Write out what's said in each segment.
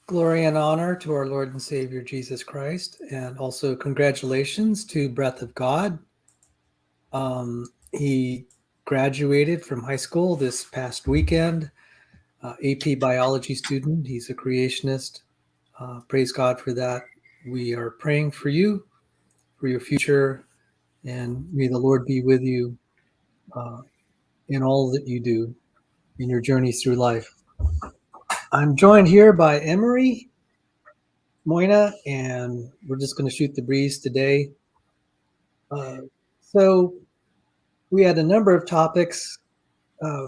Glory and honor to our Lord and Savior Jesus Christ, and also congratulations to Breath of God. He graduated from high school this past weekend, AP biology student. He's a creationist. Praise God for that. We are praying for you, for your future, and may the Lord be with you uh, in all that you do in your journeys through life. I'm joined here by Emory, Moina, and we're just going to shoot the breeze today. So we had a number of topics. Uh,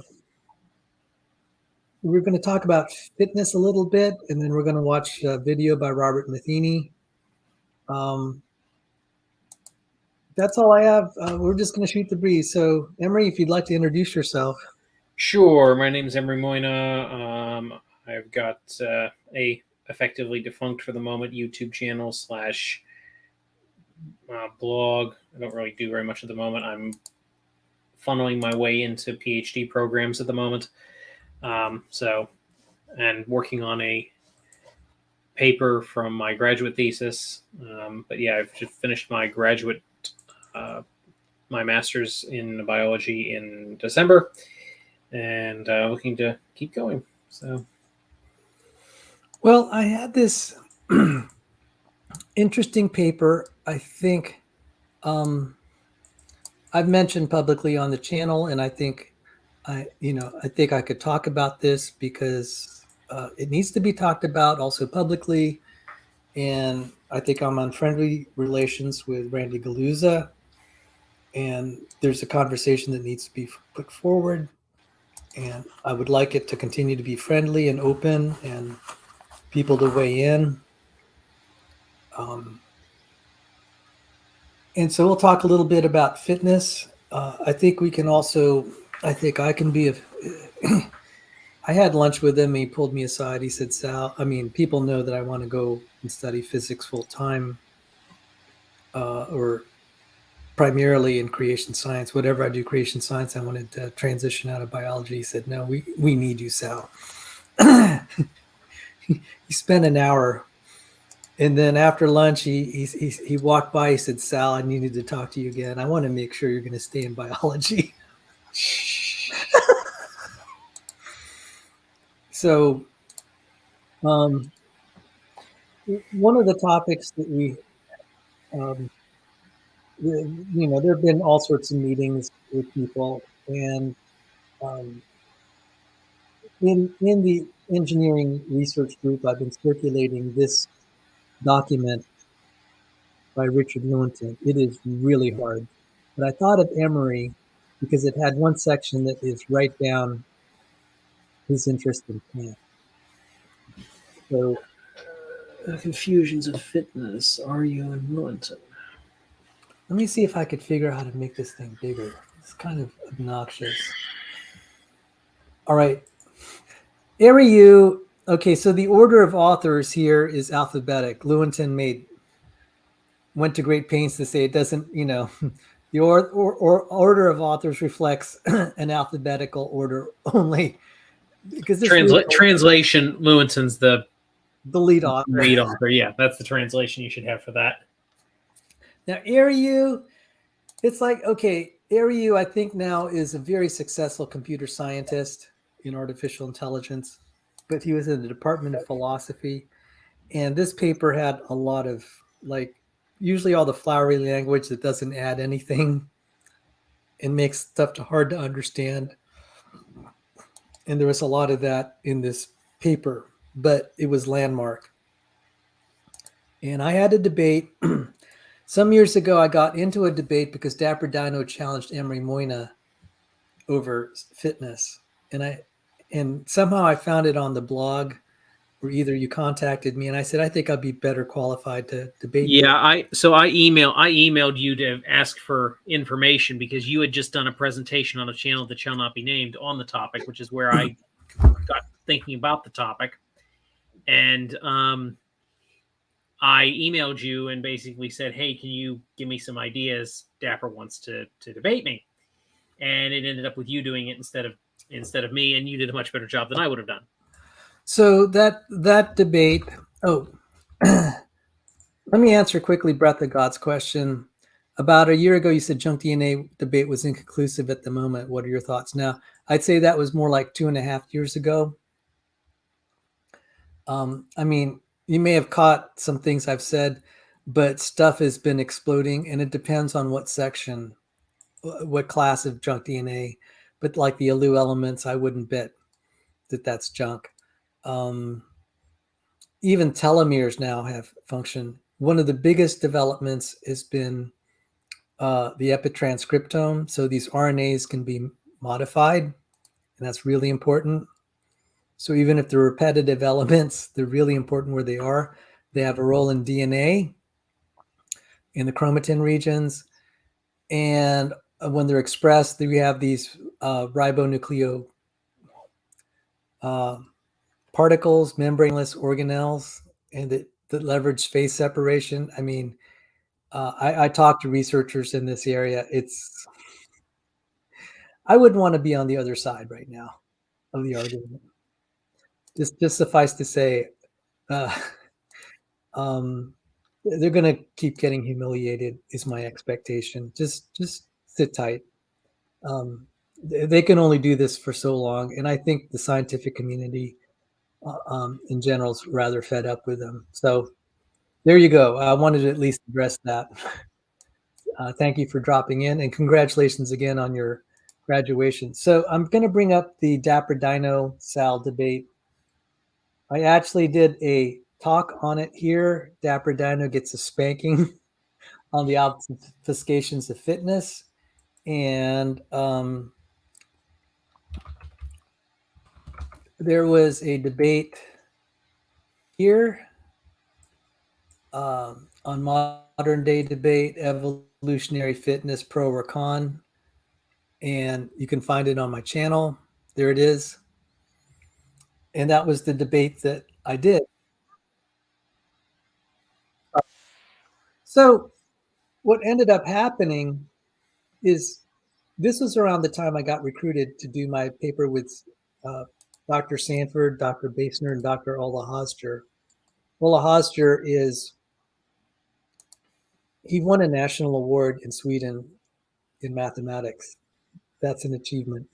we're going to talk about fitness a little bit, and then we're going to watch a video by Robert Matheny. Um, that's all I have. We're just going to shoot the breeze. So, Emory, if you'd like to introduce yourself. Sure. My name is Emory Moina. I've got a effectively defunct for the moment YouTube channel slash blog. I don't really do very much at the moment. I'm funneling my way into PhD programs at the moment. And working on a paper from my graduate thesis. But yeah, I've just finished my my master's in biology in December, and looking to keep going. So. Well, I had this interesting paper. I think I've mentioned publicly on the channel, and I think I think I could talk about this because it needs to be talked about also publicly. And I think I'm on friendly relations with Randy Galuza, and there's a conversation that needs to be put forward. And I would like it to continue to be friendly and open, and people to weigh in. Um, and so we'll talk a little bit about fitness. I think we can also. I think I can be. I had lunch with him. He pulled me aside. He said, "Sal, I mean, people know that I want to go and study physics full time, or primarily in creation science. Whatever I do, creation science. I wanted to transition out of biology." He said, "No, we need you, Sal." He spent an hour, and then after lunch, he walked by. He said, "Sal, I needed to talk to you again. I want to make sure you're going to stay in biology." So, um, one of the topics that um, there have been all sorts of meetings with people, and um, in the engineering research group, I've been circulating this document by Richard Lewontin. It is really hard, but I thought of Emory because it had one section that is right down his interest in plant. So Confusions of fitness. Are you in Lewontin? let me see if I could figure out how to make this thing bigger. It's kind of obnoxious. All right. Ariu. Okay, so the order of authors here is alphabetic. Lewontin went to great pains to say it doesn't, the order of authors reflects an alphabetical order only. Because this Translation, Lewontin's the lead author. lead author. Yeah, that's the translation you should have for that. Now, Ariu, it's like, okay, Ariu, I think now is a very successful computer scientist in artificial intelligence, but he was in the Department of Philosophy. And this paper had a lot of, like, usually all the flowery language that doesn't add anything and makes stuff hard to understand. And there was a lot of that in this paper, but it was landmark. And I had a debate. Some years ago, I got into a debate because Dapper Dino challenged Emory Moina over fitness. And somehow I found it on the blog, or either you contacted me and I said, I think I'd be better qualified to debate. Yeah, I emailed you to ask for information because you had just done a presentation on a channel that shall not be named on the topic, which is where I got thinking about the topic. And I emailed you and basically said, hey, can you give me some ideas? Dapper wants to debate me. And it ended up with you doing it instead of me, and you did a much better job than I would have done. So that debate. Oh, let me answer quickly Breath of God's question. About a year ago, you said junk DNA debate was inconclusive at the moment. What are your thoughts now? I'd say that was more like 2.5 years ago. I mean, you may have caught some things I've said, but stuff has been exploding, and it depends on what section, what class of junk DNA. But like the ALU elements, I wouldn't bet that that's junk. Um, Even telomeres now have function. One of the biggest developments has been the epitranscriptome. So these RNAs can be modified, and that's really important. So even if they're repetitive elements, they're really important where they are. They have a role in DNA in the chromatin regions. And when they're expressed, we have these ribonucleo uh, particles, membraneless organelles, and that leverage phase separation. I mean, I talk to researchers in this area. I wouldn't want to be on the other side right now of the argument. Just suffice to say, uh, um, they're going to keep getting humiliated. Is my expectation. Just sit tight. Um, they can only do this for so long, and I think the scientific community in general is rather fed up with them. So there you go. I wanted to at least address that. Thank you for dropping in, and congratulations again on your graduation. So I'm going to bring up the Dapper Dino Sal debate. I actually did a talk on it here. Dapper Dino gets a spanking on the obfuscations of fitness, and there was a debate here on modern day debate, evolutionary fitness, pro or con, and you can find it on my channel. There it is. And that was the debate that I did. So what ended up happening is this was around the time I got recruited to do my paper with uh, Dr. Sanford, Dr. Basner, and Dr. Ola Hosger. Ola Hosger he won a national award in Sweden in mathematics. That's an achievement.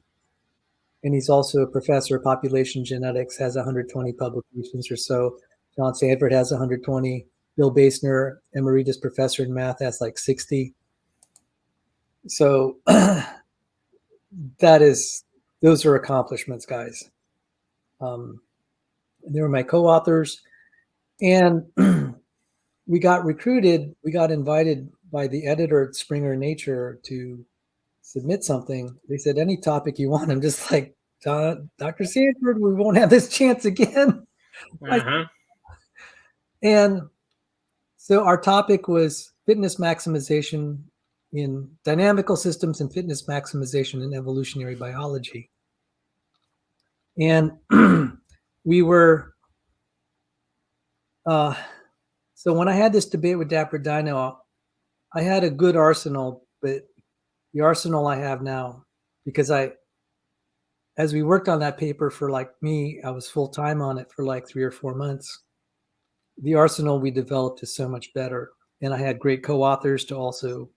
And he's also a professor of population genetics, has 120 publications or so. John Sanford has 120. Bill Basner, emeritus professor in math, has like 60. So those are accomplishments, guys. They were my co-authors, and we got recruited. We got invited by the editor at Springer Nature to submit something. They said any topic you want. I'm just like, Dr. Sanford, we won't have this chance again. Uh-huh. And so our topic was fitness maximization in dynamical systems and fitness maximization in evolutionary biology. And we were, so when I had this debate with Dapper Dino, I had a good arsenal, but the arsenal I have now, because as we worked on that paper for like me, I was full time on it for like 3 or 4 months. The arsenal we developed is so much better. And I had great co authors to also,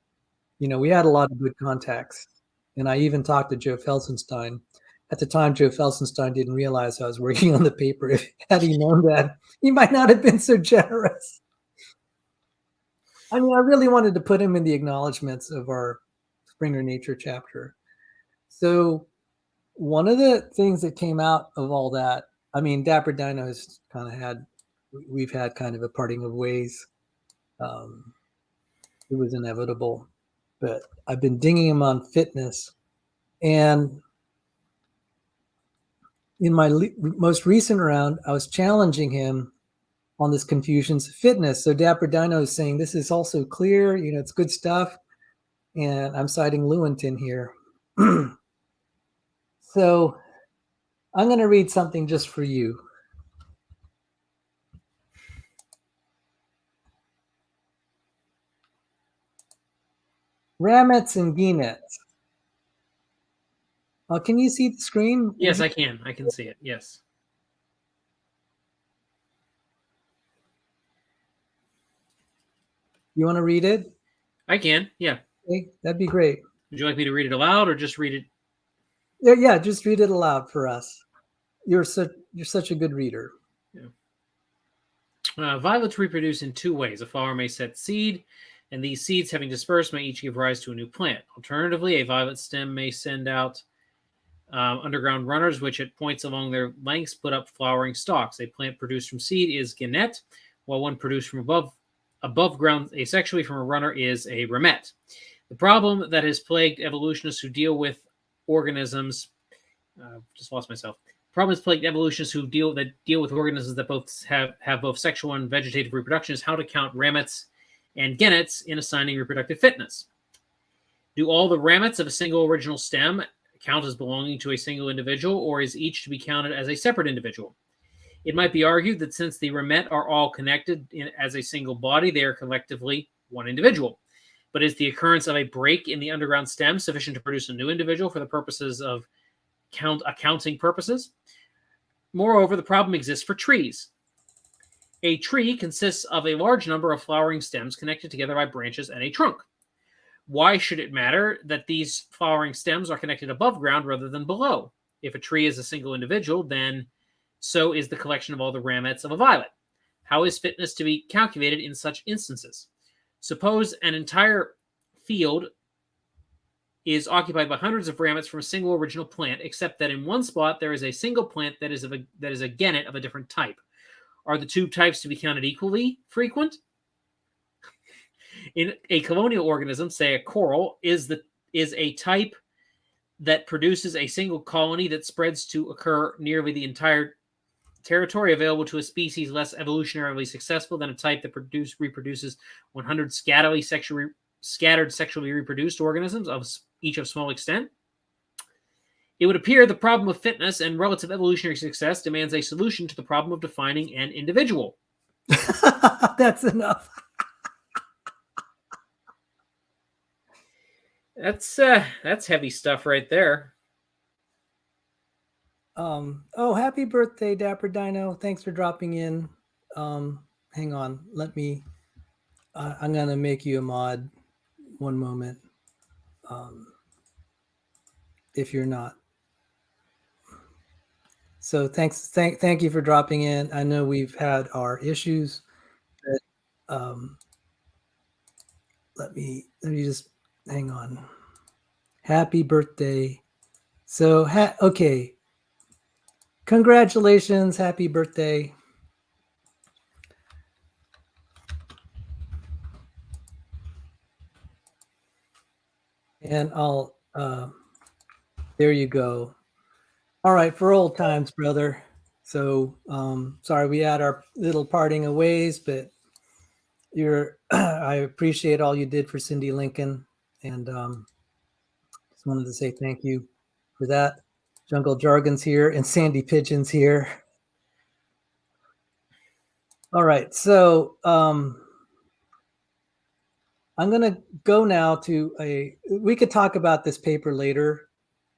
we had a lot of good contacts. And I even talked to Joe Felsenstein. At the time, Joe Felsenstein didn't realize I was working on the paper. Had he known that, he might not have been so generous. I mean, I really wanted to put him in the acknowledgments of our Springer Nature chapter. So one of the things that came out of all that, I mean, Dapper Dino has we've had kind of a parting of ways. It was inevitable, but I've been dinging him on fitness. And in my most recent round, I was challenging him on this confusions of fitness. So Dapper Dino is saying this is also clear, it's good stuff. And I'm citing Lewontin here. So I'm going to read something just for you. Ramets and Genets. Can you see the screen? Yes, I can. I can see it. Yes. You want to read it? I can. Yeah. Okay, that'd be great. Would you like me to read it aloud or just read it? Yeah, just read it aloud for us. You're such a good reader. Yeah. Violets reproduce in two ways. A flower may set seed, and these seeds, having dispersed, may each give rise to a new plant. Alternatively, a violet stem may send out underground runners, which at points along their lengths put up flowering stalks. A plant produced from seed is gannett, while one produced from above ground asexually from a runner is a ramette. The problem that has plagued evolutionists who deal with organisms, just lost myself. Problem is plagued evolutionists who deal with organisms that both have both sexual and vegetative reproduction is how to count ramettes and gannets in assigning reproductive fitness. Do all the ramettes of a single original stem count as belonging to a single individual, or is each to be counted as a separate individual? It might be argued that since the ramette are all connected as a single body, they are collectively one individual. But is the occurrence of a break in the underground stem sufficient to produce a new individual for the purposes of accounting purposes? Moreover, the problem exists for trees. A tree consists of a large number of flowering stems connected together by branches and a trunk. Why should it matter that these flowering stems are connected above ground rather than below? If a tree is a single individual, then so is the collection of all the ramettes of a violet. How is fitness to be calculated in such instances? Suppose an entire field is occupied by hundreds of ramettes from a single original plant, except that in one spot there is a single plant that is a gannet of a different type. Are the two types to be counted equally frequent? In a colonial organism, say a coral, is a type that produces a single colony that spreads to occur nearly the entire territory available to a species less evolutionarily successful than a type that reproduces 100 scattered sexually reproduced organisms of each of small extent? It would appear the problem of fitness and relative evolutionary success demands a solution to the problem of defining an individual. That's enough. That's heavy stuff right there. Oh, happy birthday, Dapper Dino. Thanks for dropping in. Hang on. I'm going to make you a mod. One moment. If you're not. So thank you for dropping in. I know we've had our issues, but let me just hang on. Happy birthday. So okay. Congratulations, happy birthday. And there you go. All right, for old times, brother. So sorry we had our little parting of ways, but I appreciate all you did for Cindy Lincoln, and just wanted to say thank you for that. Jungle Jargon's here and Sandy Pigeon's here. All right, so I'm gonna go now to we could talk about this paper later.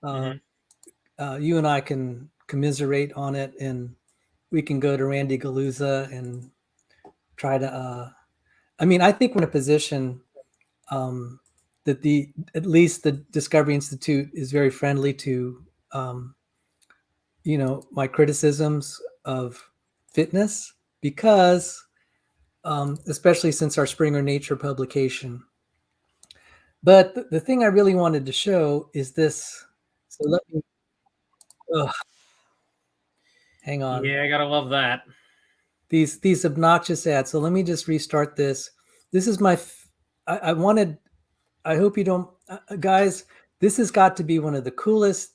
You and I can commiserate on it, and we can go to Randy Galuza and try to I think we're in a position that at least the Discovery Institute is very friendly to my criticisms of fitness, because especially since our Springer Nature publication. But the thing I really wanted to show is this. So let me hang on. Yeah, I gotta love that. These obnoxious ads. So let me just restart this. This is I wanted. I hope you don't, guys. This has got to be one of the coolest.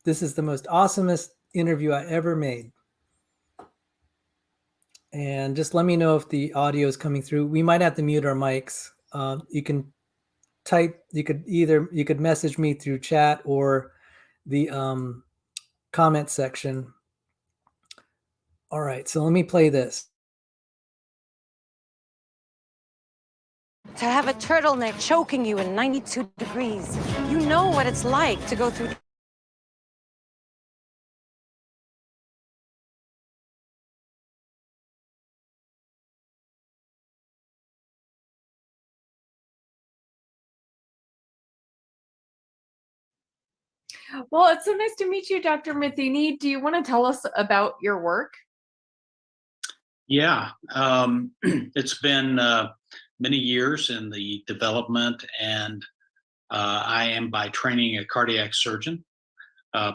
This is the most awesomest interview I ever made. And just let me know if the audio is coming through. We might have to mute our mics. You can type. You could message me through chat or the comment section. All right, so let me play this. To have a turtleneck choking you in 92 degrees. You know what it's like to go through Well, it's so nice to meet you, Dr. Matheny. Do you want to tell us about your work? Yeah, it's been many years in the development, and I am by training a cardiac surgeon.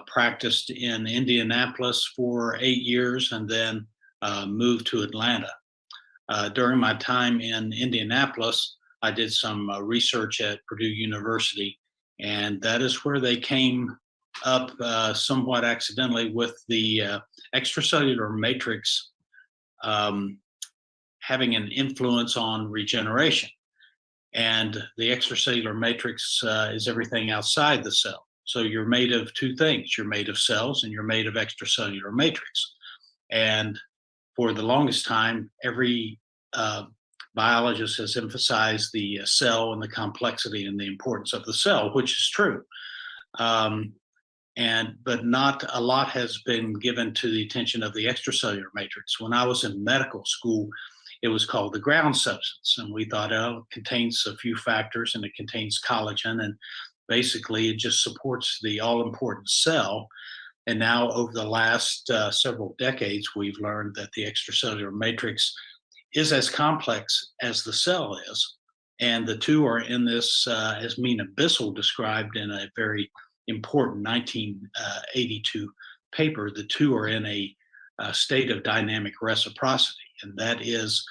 Practiced in Indianapolis for 8 years and then moved to Atlanta. During my time in Indianapolis, I did some research at Purdue University, and that is where they came up somewhat accidentally with the extracellular matrix um, having an influence on regeneration. And the extracellular matrix is everything outside the cell. So you're made of two things: you're made of cells and you're made of extracellular matrix. And for the longest time, every uh, biologist has emphasized the cell and the complexity and the importance of the cell, which is true. Um, but not a lot has been given to the attention of the extracellular matrix. When I was in medical school, it was called the ground substance, and we thought, oh, it contains a few factors and it contains collagen, and basically it just supports the all-important cell. And now, over the last several decades, we've learned that the extracellular matrix is as complex as the cell is, and the two are in this, as Mina Bissell described in a very important 1982 paper. The two are in a state of dynamic reciprocity, and that is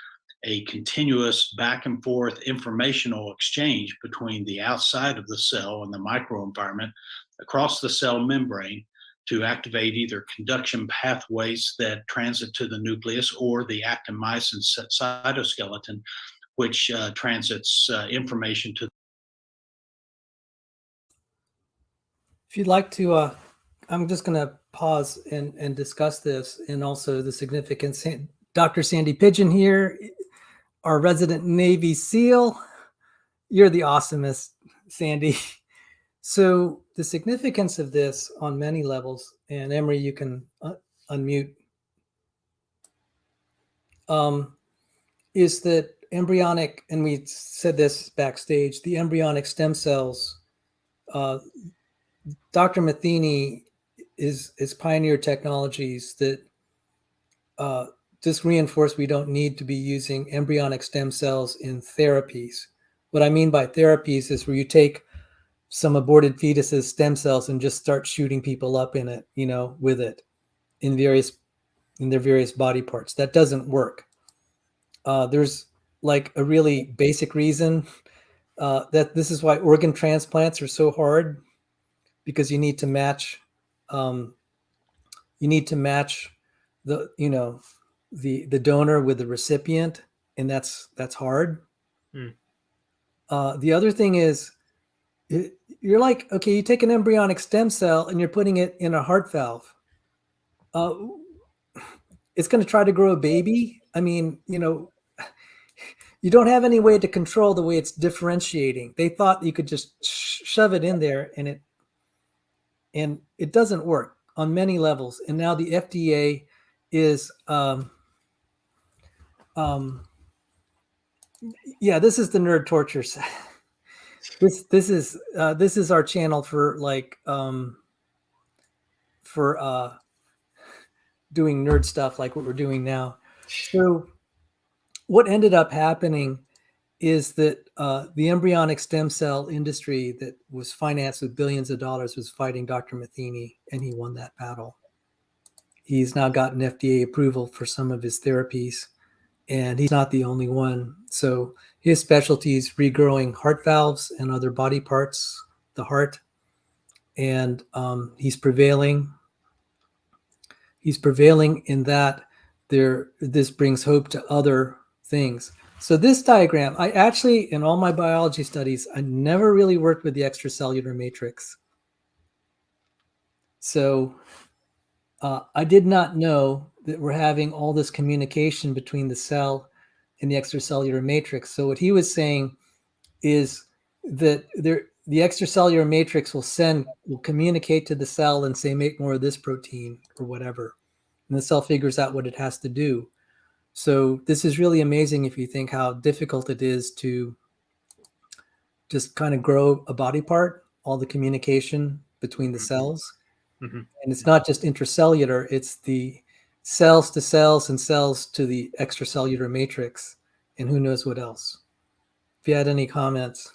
a continuous back and forth informational exchange between the outside of the cell and the microenvironment across the cell membrane to activate either conduction pathways that transit to the nucleus or the actin-myosin cytoskeleton, which transits information to. If you'd like to, I'm just going to pause and discuss this, and also the significance. Dr. Sandy Pigeon here, our resident Navy SEAL. You're the awesomest, Sandy. So the significance of this on many levels, and Emory, you can unmute, is that embryonic, and we said this backstage, the embryonic stem cells, Dr. Matheny is pioneered technologies that just reinforce we don't need to be using embryonic stem cells in therapies. What I mean by therapies is where you take some aborted fetuses stem cells and just start shooting people up in it, with it in their various body parts. That doesn't work. There's like a really basic reason that this is why organ transplants are so hard, because you need to match the the donor with the recipient, and that's hard. The other thing is, you're like, okay, you take an embryonic stem cell and you're putting it in a heart valve. It's going to try to grow a baby. I mean, you don't have any way to control the way it's differentiating. They thought you could just shove it in there, and it doesn't work on many levels. And now the FDA is, yeah, this is the nerd tortures. This is our channel for doing nerd stuff like what we're doing now. So what ended up happening is that the embryonic stem cell industry that was financed with billions of dollars was fighting Dr. Matheny, and he won that battle. He's now gotten FDA approval for some of his therapies, and he's not the only one. So his specialty is regrowing heart valves and other body parts, the heart, and he's prevailing. He's prevailing in that this brings hope to other things. So this diagram, I actually, in all my biology studies, I never really worked with the extracellular matrix. So I did not know that we're having all this communication between the cell and the extracellular matrix. So what he was saying is that the extracellular matrix will communicate to the cell and say, make more of this protein or whatever. And the cell figures out what it has to do. So this is really amazing if you think how difficult it is to just kind of grow a body part, all the communication between the cells. Mhm. And it's not just intracellular, it's the cells to cells and cells to the extracellular matrix, and who knows what else. If you had any comments.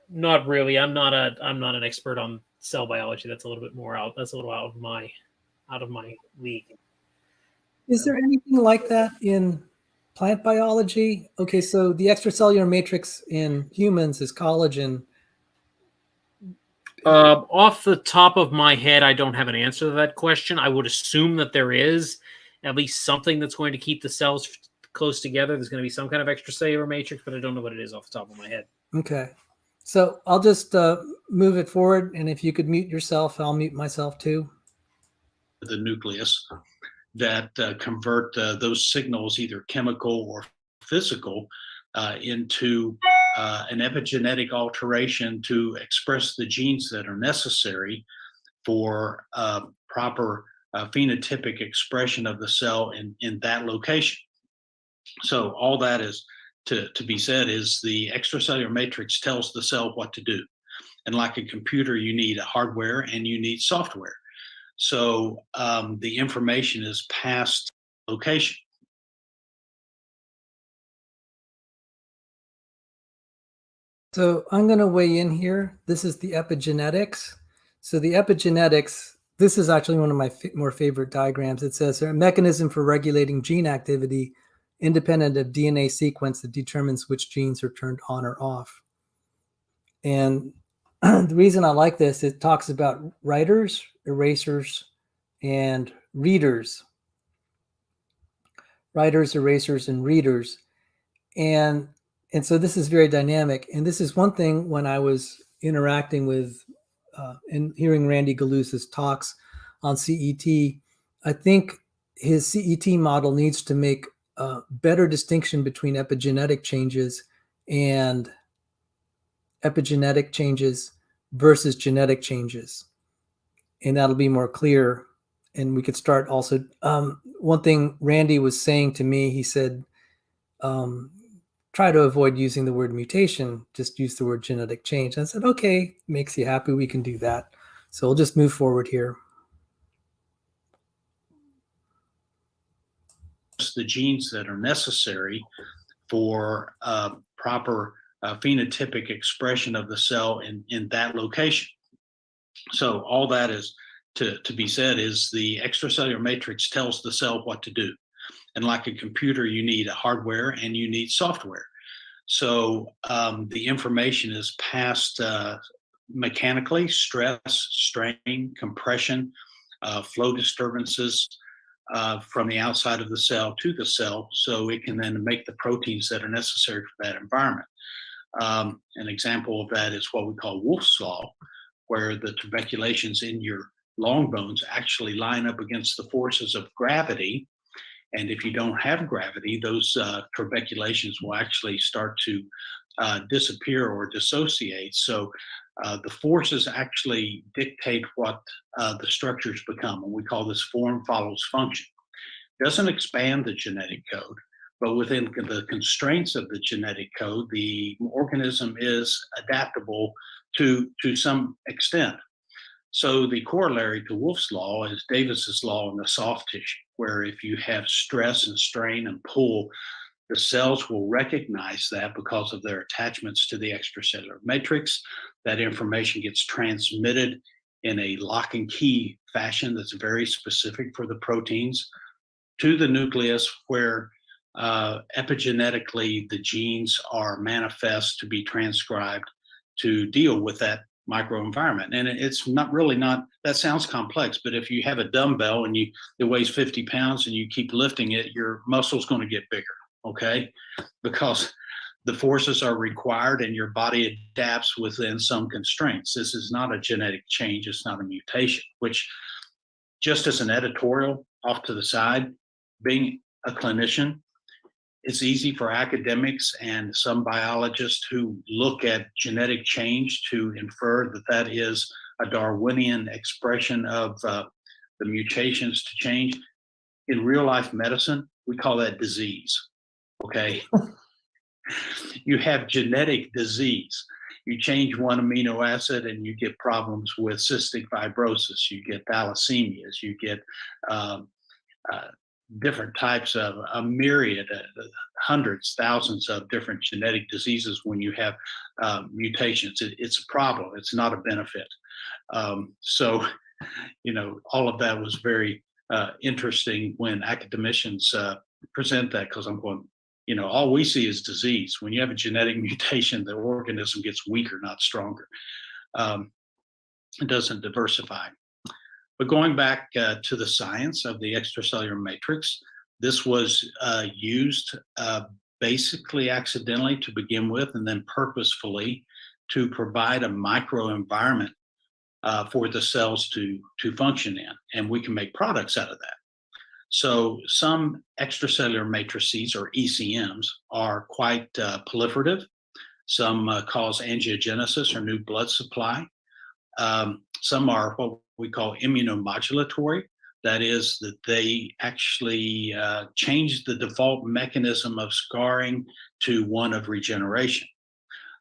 Not really. I'm not an expert on cell biology. That's a little bit more out. That's a little out of my league. Is there anything like that in plant biology? Okay, so the extracellular matrix in humans is collagen. Off the top of my head, I don't have an answer to that question. I would assume that there is at least something that's going to keep the cells close together. There's going to be some kind of extracellular matrix, but I don't know what it is off the top of my head. Okay. So I'll just move it forward, and if you could mute yourself, I'll mute myself too. The nucleus that convert those signals, either chemical or physical, into an epigenetic alteration to express the genes that are necessary for proper phenotypic expression of the cell in that location. So all that is to be said is the extracellular matrix tells the cell what to do. And like a computer, you need hardware and you need software. So the information is passed location. So I'm going to weigh in here. This is the epigenetics. So the epigenetics, this is actually one of my more favorite diagrams. It says a mechanism for regulating gene activity independent of DNA sequence that determines which genes are turned on or off. And the reason I like this, it talks about writers, erasers, and readers. Writers, erasers, and readers. And so this is very dynamic. And this is one thing when I was interacting with and hearing Randy Galusa's talks on CET, I think his CET model needs to make a better distinction between epigenetic changes versus genetic changes. And that'll be more clear. And we could start also. One thing Randy was saying to me, he said, try to avoid using the word mutation, just use the word genetic change. And I said, okay, makes you happy, we can do that. So we'll just move forward here. The genes that are necessary for proper phenotypic expression of the cell in that location. So all that is to be said is the extracellular matrix tells the cell what to do. And like a computer, you need hardware and you need software. So the information is passed mechanically, stress, strain, compression, flow disturbances from the outside of the cell to the cell, so it can then make the proteins that are necessary for that environment. An example of that is what we call Wolff's Law, where the tuberculations in your long bones actually line up against the forces of gravity. And if you don't have gravity, those tuberculations will actually start to disappear or dissociate. So the forces actually dictate what the structures become. And we call this form follows function. It doesn't expand the genetic code, but within the constraints of the genetic code, the organism is adaptable to some extent. So the corollary to Wolff's Law is Davis's law in the soft tissue, where if you have stress and strain and pull, the cells will recognize that because of their attachments to the extracellular matrix. That information gets transmitted in a lock and key fashion that's very specific for the proteins to the nucleus, where epigenetically the genes are manifest to be transcribed to deal with that microenvironment. And it's not really that sounds complex, but if you have a dumbbell and it weighs 50 pounds and you keep lifting it, your muscle's going to get bigger, okay? Because the forces are required and your body adapts within some constraints. This is not a genetic change, it's not a mutation, which, just as an editorial off to the side, being a clinician, it's easy for academics and some biologists who look at genetic change to infer that that is a Darwinian expression of the mutations to change. In real life medicine, we call that disease, okay? You have genetic disease. you change one amino acid and you get problems with cystic fibrosis, you get thalassemias, you get um, uh, different types of a myriad, hundreds, thousands of different genetic diseases when you have mutations. It's a problem. It's not a benefit. So, all of that was very interesting when academicians present that, because I'm going, all we see is disease. When you have a genetic mutation, the organism gets weaker, not stronger. It doesn't diversify. But going back to the science of the extracellular matrix, this was used basically accidentally to begin with, and then purposefully to provide a microenvironment for the cells to function in, and we can make products out of that. So some extracellular matrices, or ECMs, are quite proliferative. Some cause angiogenesis or new blood supply. Some are what we call immunomodulatory. That is, that they actually change the default mechanism of scarring to one of regeneration.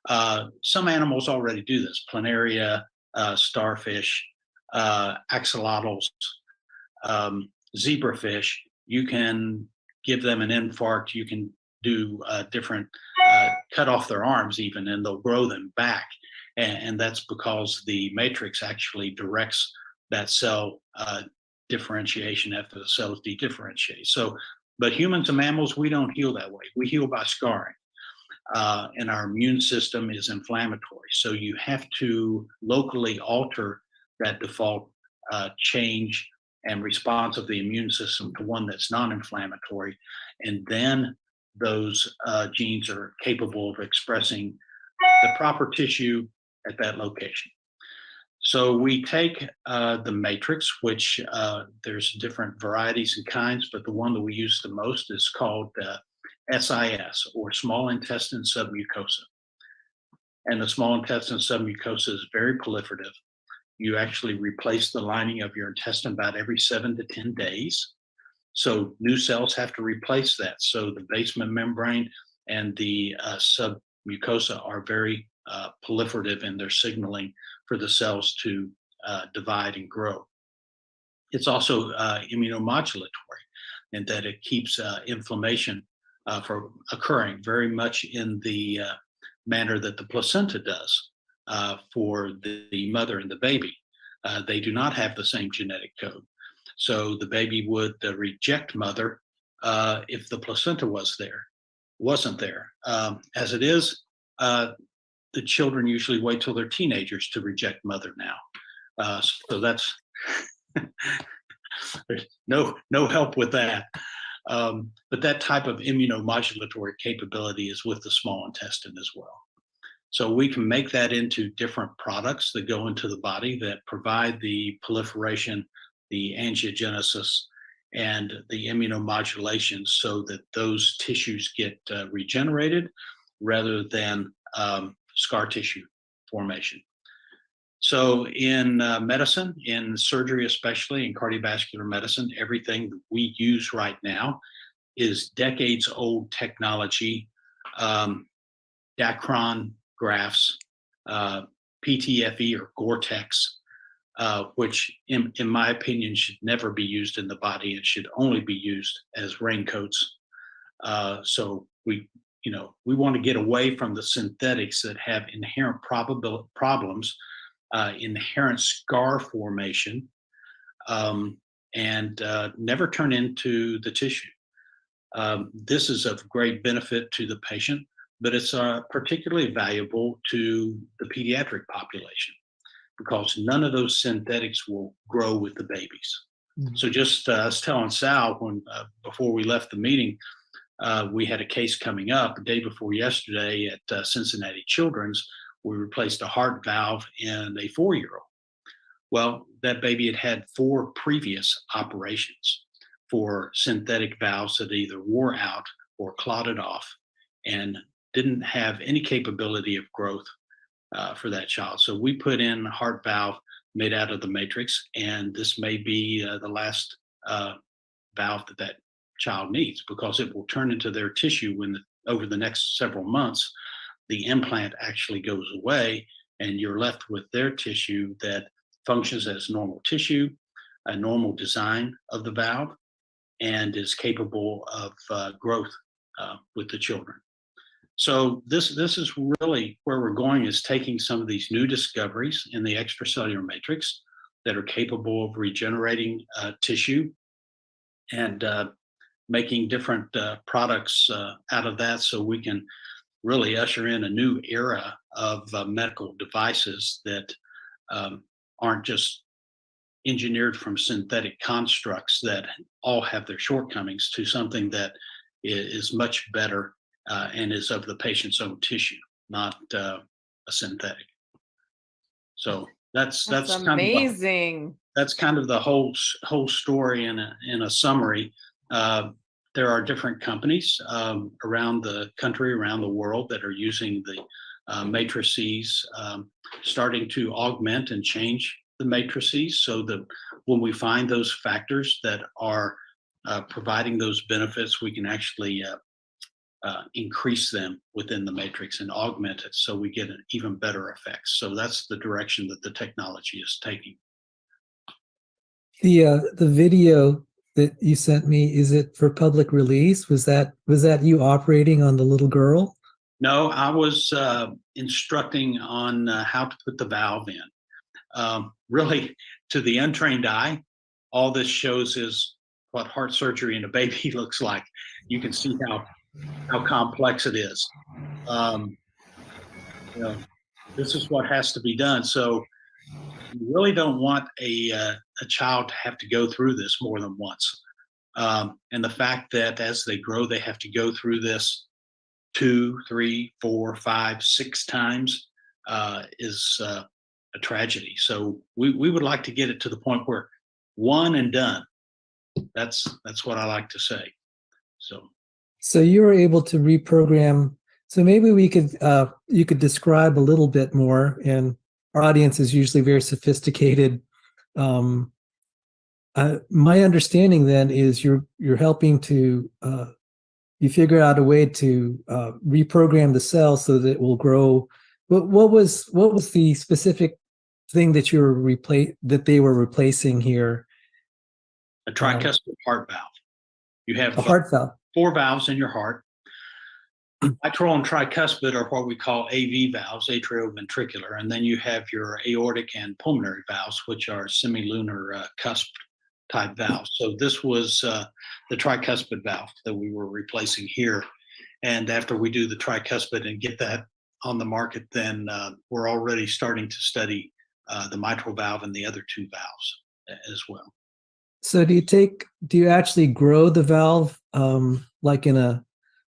Some animals already do this: planaria, starfish, axolotls, zebrafish. You can give them an infarct. You can do different, cut off their arms even, and they'll grow them back. And that's because the matrix actually directs that cell differentiation after the cells dedifferentiate. So, but humans and mammals, we don't heal that way. We heal by scarring. And our immune system is inflammatory. So you have to locally alter that default change and response of the immune system to one that's non-inflammatory. And then those genes are capable of expressing the proper tissue at that location. So we take the matrix, which there's different varieties and kinds, but the one that we use the most is called SIS, or small intestine submucosa. And the small intestine submucosa is very proliferative. You actually replace the lining of your intestine about every 7 to 10 days. So new cells have to replace that. So the basement membrane and the submucosa are very proliferative in their signaling for the cells to divide and grow. It's also immunomodulatory in that it keeps inflammation from occurring, very much in the manner that the placenta does for the mother and the baby. They do not have the same genetic code. So the baby would reject mother if the placenta wasn't there. As it is, the children usually wait till they're teenagers to reject mother now. So that's there's no help with that. But that type of immunomodulatory capability is with the small intestine as well. So we can make that into different products that go into the body that provide the proliferation, the angiogenesis, and the immunomodulation, so that those tissues get regenerated rather than scar tissue formation. So in medicine, in surgery especially, in cardiovascular medicine, everything that we use right now is decades old technology, Dacron grafts, PTFE or Gore-Tex, which in my opinion should never be used in the body. It should only be used as raincoats. So we want to get away from the synthetics that have inherent problems, inherent scar formation, and never turn into the tissue. This is of great benefit to the patient, but it's particularly valuable to the pediatric population, because none of those synthetics will grow with the babies. Mm-hmm. So just I was telling Sal when before we left the meeting, we had a case coming up the day before yesterday at Cincinnati Children's. We replaced a heart valve in a 4-year-old. Well, that baby had had 4 previous operations for synthetic valves that either wore out or clotted off and didn't have any capability of growth for that child. So we put in a heart valve made out of the matrix, and this may be the last valve that child needs, because it will turn into their tissue over the next several months the implant actually goes away, and you're left with their tissue that functions as normal tissue, a normal design of the valve, and is capable of growth with the children. So this is really where we're going, is taking some of these new discoveries in the extracellular matrix that are capable of regenerating tissue and making different products out of that, so we can really usher in a new era of medical devices that aren't just engineered from synthetic constructs that all have their shortcomings, to something that is much better and is of the patient's own tissue, not a synthetic. So that's amazing. That's kind of the whole story in a summary. There are different companies around the country, around the world, that are using the matrices, starting to augment and change the matrices, so that when we find those factors that are providing those benefits, we can actually increase them within the matrix and augment it, so we get an even better effects. So that's the direction that the technology is taking. The video that you sent me, is it for public release? Was that you operating on the little girl? No, I was instructing on how to put the valve in. Really, to the untrained eye, all this shows is what heart surgery in a baby looks like. You can see how complex it is. This is what has to be done. So you really don't want a child to have to go through this more than once. And the fact that as they grow, they have to go through this 2, 3, 4, 5, 6 times is a tragedy. So we would like to get it to the point where one and done. That's what I like to say. So you were able to reprogram. So maybe we could you could describe a little bit more. And our audience is usually very sophisticated. My understanding then is you're helping to you figure out a way to reprogram the cell so that it will grow. What was the specific thing that they were replacing here? A tricuspid heart valve. You have a heart valve. 4 valves in your heart. Mitral and tricuspid are what we call AV valves, atrioventricular, and then you have your aortic and pulmonary valves, which are semilunar cusp type valves. So this was the tricuspid valve that we were replacing here. And after we do the tricuspid and get that on the market, then we're already starting to study the mitral valve and the other 2 valves as well. So do you actually grow the valve like in a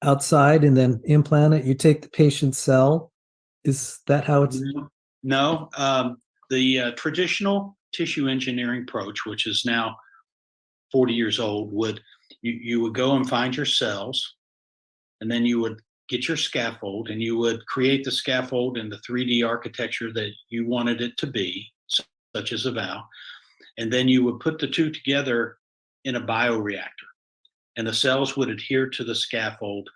outside and then implant it? You take the patient's cell? Is that how it's? No. The traditional tissue engineering approach, which is now 40 years old, you would go and find your cells, and then you would get your scaffold, and you would create the scaffold in the 3D architecture that you wanted it to be, such as a valve. And then you would put the 2 together in a bioreactor, and the cells would adhere to the scaffold,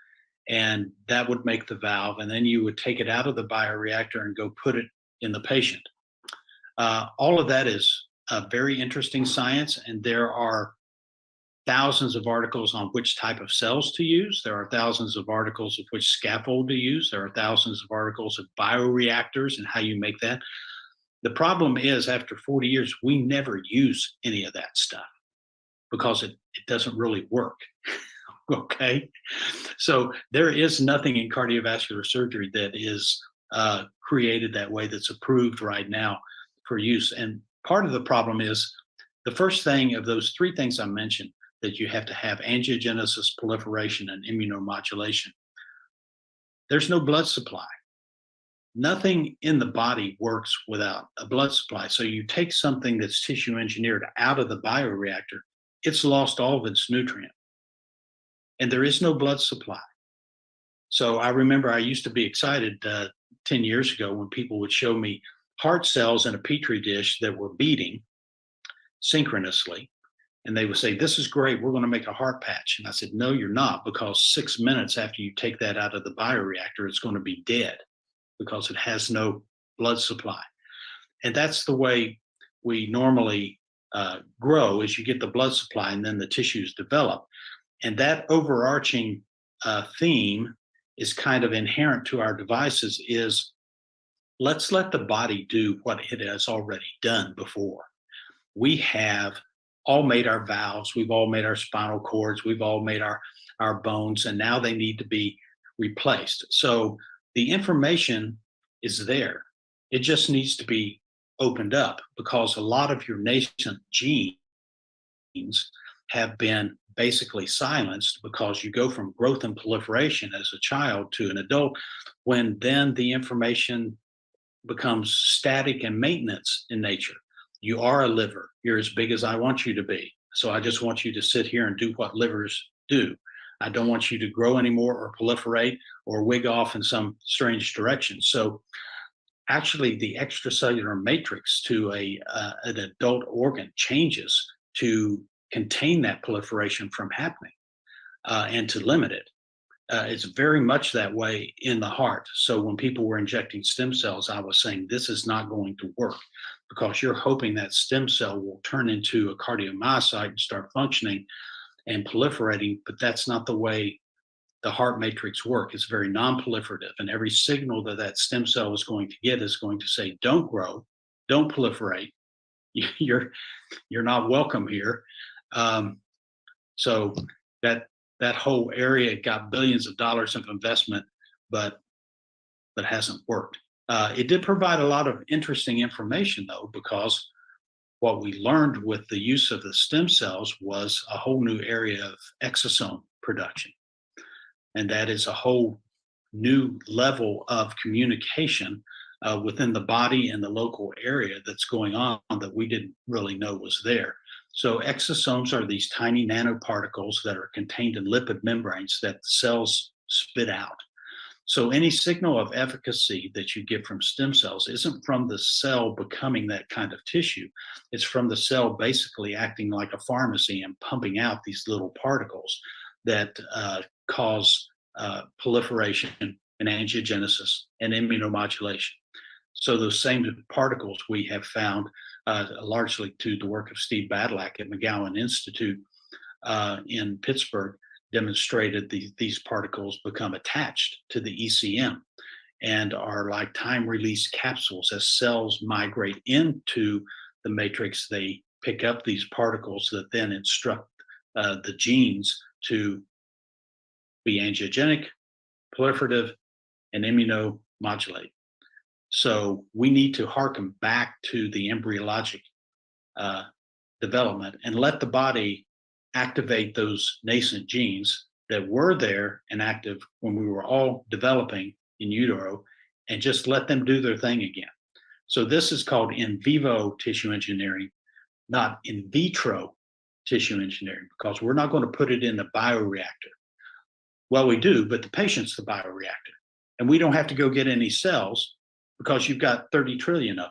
and that would make the valve. And then you would take it out of the bioreactor and go put it in the patient. All of that is very interesting science, and there are thousands of articles on which type of cells to use. There are thousands of articles of which scaffold to use. There are thousands of articles of bioreactors and how you make that. The problem is, after 40 years, we never use any of that stuff because it doesn't really work. Okay? So there is nothing in cardiovascular surgery that is created that way, that's approved right now for use. And part of the problem is the first thing of those 3 things I mentioned, that you have to have angiogenesis, proliferation, and immunomodulation. There's no blood supply. Nothing in the body works without a blood supply. So you take something that's tissue engineered out of the bioreactor, it's lost all of its nutrient. And there is no blood supply. So I remember I used to be excited 10 years ago when people would show me heart cells in a petri dish that were beating synchronously. And they would say, "This is great, we're going to make a heart patch." And I said, "No, you're not, because 6 minutes after you take that out of the bioreactor, it's going to be dead." because it has no blood supply. And that's the way we normally grow, is you get the blood supply and then the tissues develop. And that overarching theme is kind of inherent to our devices, is let's let the body do what it has already done before. We have all made our valves, we've all made our spinal cords, we've all made our bones, and now they need to be replaced. So the information is there. It just needs to be opened up, because a lot of your nascent genes have been basically silenced, because you go from growth and proliferation as a child to an adult, when then the information becomes static and maintenance in nature. You are a liver. You're as big as I want you to be. So I just want you to sit here and do what livers do. I don't want you to grow anymore or proliferate or wig off in some strange direction. So actually the extracellular matrix to an adult organ changes to contain that proliferation from happening and to limit it. It's very much that way in the heart. So when people were injecting stem cells, I was saying this is not going to work, because you're hoping that stem cell will turn into a cardiomyocyte and start functioning and proliferating, but that's not the way the heart matrix works. It's very non-proliferative, and every signal that that stem cell is going to get is going to say, don't grow, don't proliferate, you're not welcome here. So that whole area got billions of dollars of investment, but hasn't worked. It did provide a lot of interesting information, though, because what we learned with the use of the stem cells was a whole new area of exosome production. And that is a whole new level of communication within the body and the local area that's going on that we didn't really know was there. So exosomes are these tiny nanoparticles that are contained in lipid membranes that cells spit out. So any signal of efficacy that you get from stem cells isn't from the cell becoming that kind of tissue. It's from the cell basically acting like a pharmacy and pumping out these little particles that cause proliferation and angiogenesis and immunomodulation. So those same particles we have found, largely to the work of Steve Badlack at McGowan Institute in Pittsburgh, demonstrated these particles become attached to the ECM and are like time release capsules. As cells migrate into the matrix, they pick up these particles that then instruct the genes to be angiogenic, proliferative, and immunomodulate. So we need to hearken back to the embryologic development and let the body activate those nascent genes that were there and active when we were all developing in utero, and just let them do their thing again. So this is called in vivo tissue engineering, not in vitro tissue engineering, because we're not going to put it in the bioreactor. Well, we do, but the patient's the bioreactor. And we don't have to go get any cells because you've got 30 trillion of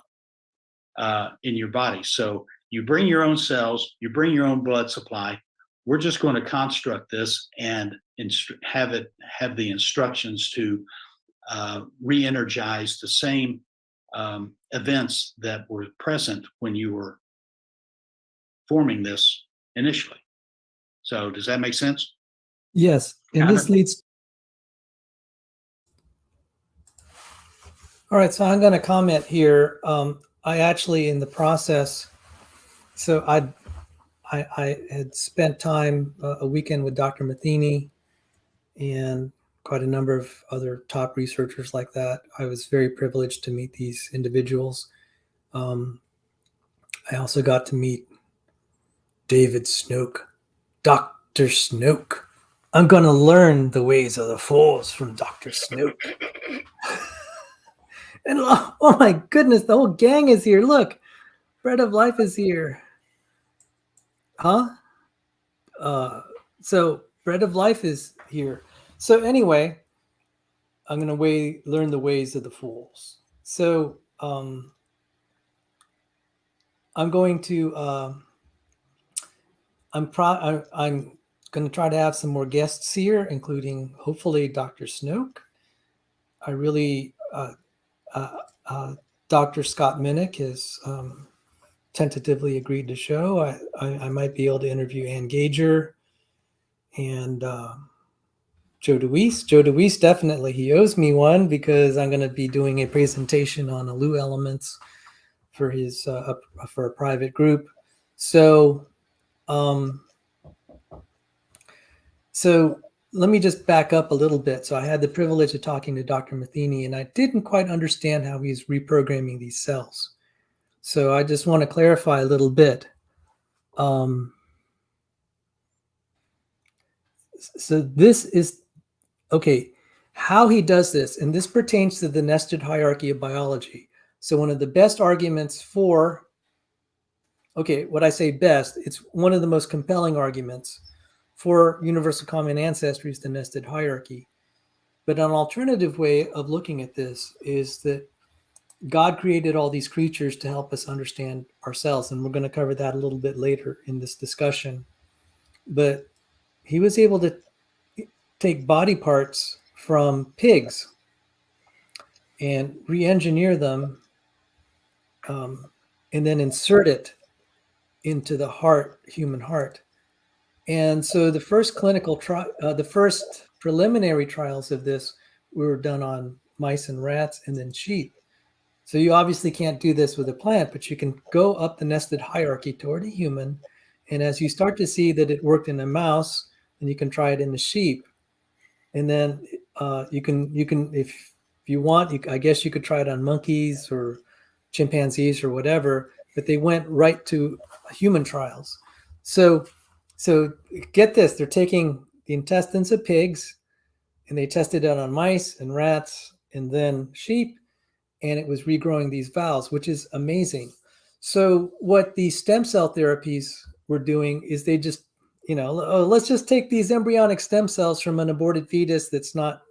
them in your body. So you bring your own cells, you bring your own blood supply. We're just going to construct this and have the instructions to re-energize the same events that were present when you were forming this initially. So does that make sense? Yes. And this leads. All right. So I'm going to comment here. I actually, in the process, so I had spent time a weekend with Dr. Matheny and quite a number of other top researchers like that. I was very privileged to meet these individuals. I also got to meet David Snoke, Dr. Snoke. I'm going to learn the ways of the Force from Dr. Snoke. And oh my goodness, the whole gang is here. Look, Bread of Life is here. Huh? So Bread of Life is here. So anyway, I'm going to learn the ways of the fools. So I'm going to I'm going to try to have some more guests here, including hopefully Dr. Snoke. I really Dr. Scott Minnick has tentatively agreed to show. I might be able to interview Ann Gager and Joe DeWeese. Joe DeWeese, definitely. He owes me one because I'm going to be doing a presentation on ALU elements for his for a private group. So, so let me just back up a little bit. So I had the privilege of talking to Dr. Matheny, and I didn't quite understand how he's reprogramming these cells. So I just want to clarify a little bit. So this is, okay, how he does this, and this pertains to the nested hierarchy of biology. So one of the best arguments for, okay, what I say best, it's one of the most compelling arguments for universal common ancestry is the nested hierarchy. But an alternative way of looking at this is that God created all these creatures to help us understand ourselves. And we're going to cover that a little bit later in this discussion. But he was able to take body parts from pigs and re-engineer them and then insert it into the heart, human heart. And so the first the first preliminary trials of this were done on mice and rats and then sheep. So you obviously can't do this with a plant, but you can go up the nested hierarchy toward a human. And as you start to see that it worked in a mouse, then you can try it in the sheep. And then you can if you want, I guess you could try it on monkeys or chimpanzees or whatever, but they went right to human trials. So get this, they're taking the intestines of pigs and they tested it on mice and rats and then sheep, and it was regrowing these valves, which is amazing. So what these stem cell therapies were doing is they just, let's just take these embryonic stem cells from an aborted fetus that's not,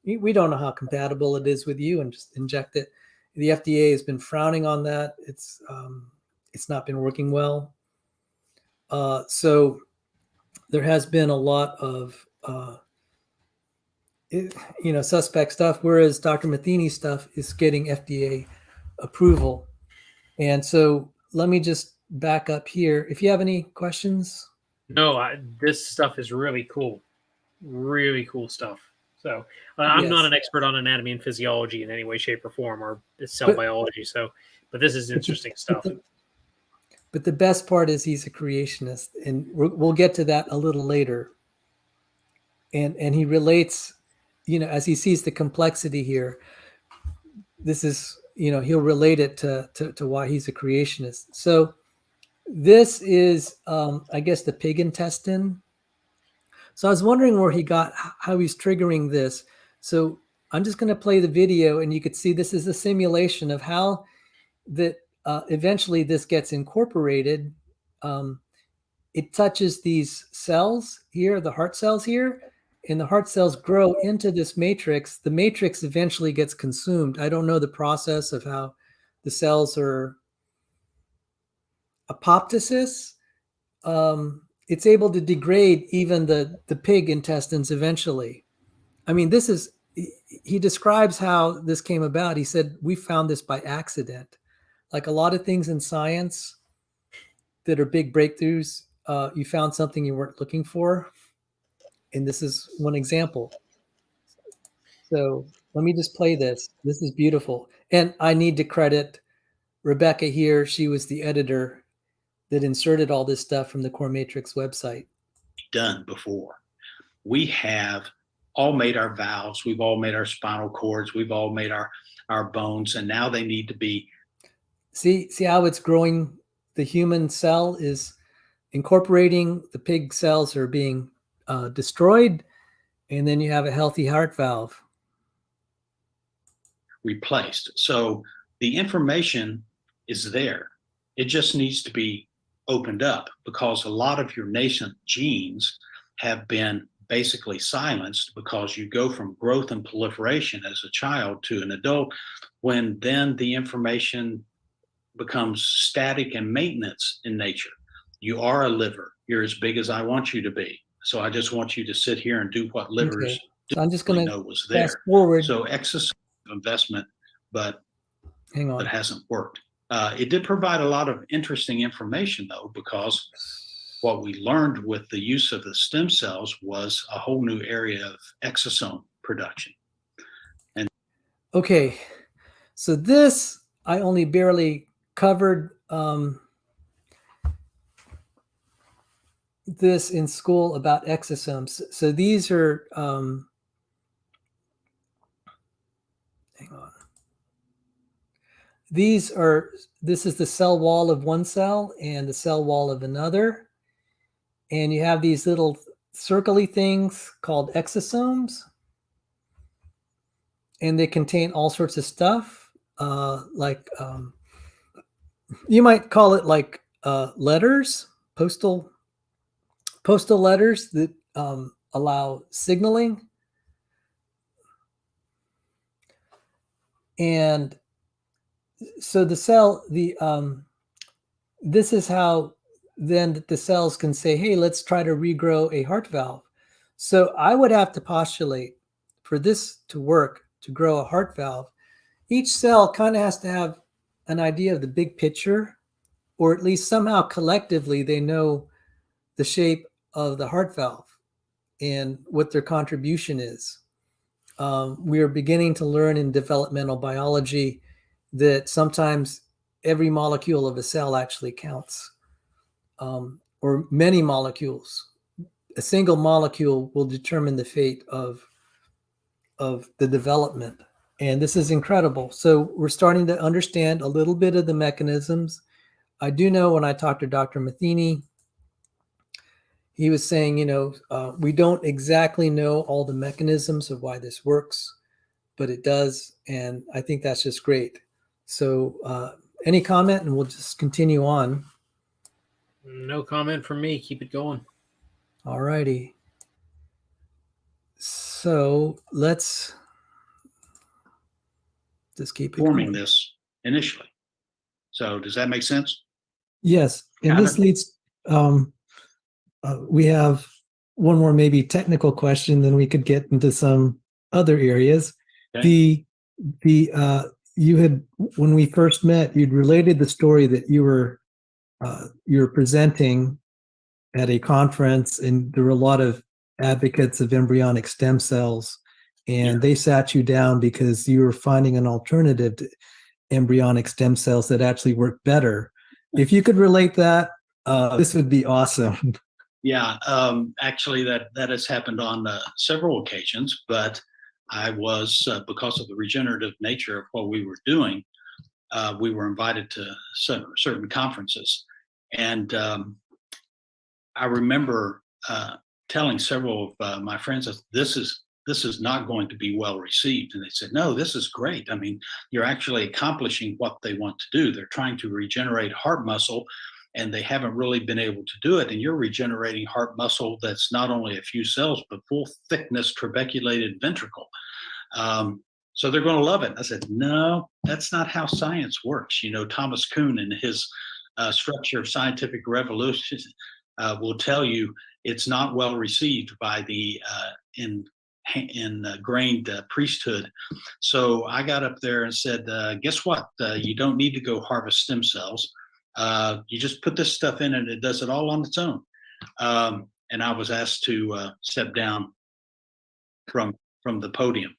we don't know how compatible it is with you, and just inject it. The FDA has been frowning on that. It's not been working well. So there has been a lot of suspect stuff, whereas Dr. Matheny's stuff is getting FDA approval. And so let me just back up here. If you have any questions. No, this stuff is really cool stuff. So I'm not an expert on anatomy and physiology in any way, shape, or form, or cell biology. So, but this is interesting stuff. But the best part is he's a creationist, and we'll get to that a little later. And he relates, as he sees the complexity here, this is, he'll relate it to why he's a creationist. So this is, I guess, the pig intestine. So I was wondering where he got, how he's triggering this. So I'm just going to play the video, and you could see this is a simulation of how that eventually this gets incorporated. It touches these cells here, the heart cells here, and the heart cells grow into this matrix. The matrix eventually gets consumed. I don't know the process of how the cells are apoptosis. It's able to degrade even the pig intestines eventually. I mean, he describes how this came about. He said, we found this by accident. Like a lot of things in science that are big breakthroughs, you found something you weren't looking for. And this is one example. So let me just play this. This is beautiful. And I need to credit Rebecca here. She was the editor that inserted all this stuff from the Core Matrix website. Done before. We have all made our valves. We've all made our spinal cords. We've all made our bones. And now they need to be. See how it's growing? The human cell is incorporating, the pig cells are being destroyed, and then you have a healthy heart valve replaced. So the information is there. It just needs to be opened up, because a lot of your nascent genes have been basically silenced, because you go from growth and proliferation as a child to an adult, when then the information becomes static and maintenance in nature. You are a liver. You're as big as I want you to be. So I just want you to sit here and do what livers So I'm just going to know was there. fast forward. So excess investment, but Hang on. that hasn't worked. It did provide a lot of interesting information, though, because what we learned with the use of the stem cells was a whole new area of exosome production. Okay, so this I only barely covered this in school about exosomes. So these are, hang on. This is the cell wall of one cell and the cell wall of another. And you have these little circly things called exosomes. And they contain all sorts of stuff, like you might call it like letters, postal letters that allow signaling. And so this is how then the cells can say, hey, let's try to regrow a heart valve. So I would have to postulate for this to work, to grow a heart valve, each cell kind of has to have an idea of the big picture, or at least somehow collectively they know the shape of the heart valve and what their contribution is. We are beginning to learn in developmental biology that sometimes every molecule of a cell actually counts, or many molecules. A single molecule will determine the fate of the development. And this is incredible. So we're starting to understand a little bit of the mechanisms. I do know when I talked to Dr. Matheny, he was saying, we don't exactly know all the mechanisms of why this works, but it does. And I think that's just great. So any comment, and we'll just continue on. No comment from me. Keep it going. All righty. So let's just keep it forming going. this initially. So does that make sense? Yes. And Got this it. leads, we have one more maybe technical question, then we could get into some other areas. Okay. You had, when we first met, you'd related the story that you were presenting at a conference, and there were a lot of advocates of embryonic stem cells, and they sat you down because you were finding an alternative to embryonic stem cells that actually work better. If you could relate that, this would be awesome. Yeah, actually, that has happened on several occasions, but I was, because of the regenerative nature of what we were doing, we were invited to certain conferences. And I remember telling several of my friends that this is not going to be well received. And they said, no, this is great. I mean, you're actually accomplishing what they want to do. They're trying to regenerate heart muscle, and they haven't really been able to do it. And you're regenerating heart muscle that's not only a few cells, but full thickness trabeculated ventricle. So they're going to love it. I said, no, that's not how science works. Thomas Kuhn in his Structure of Scientific Revolution will tell you it's not well received by the ingrained priesthood. So I got up there and said, guess what? You don't need to go harvest stem cells. You just put this stuff in and it does it all on its own. And I was asked to step down from the podium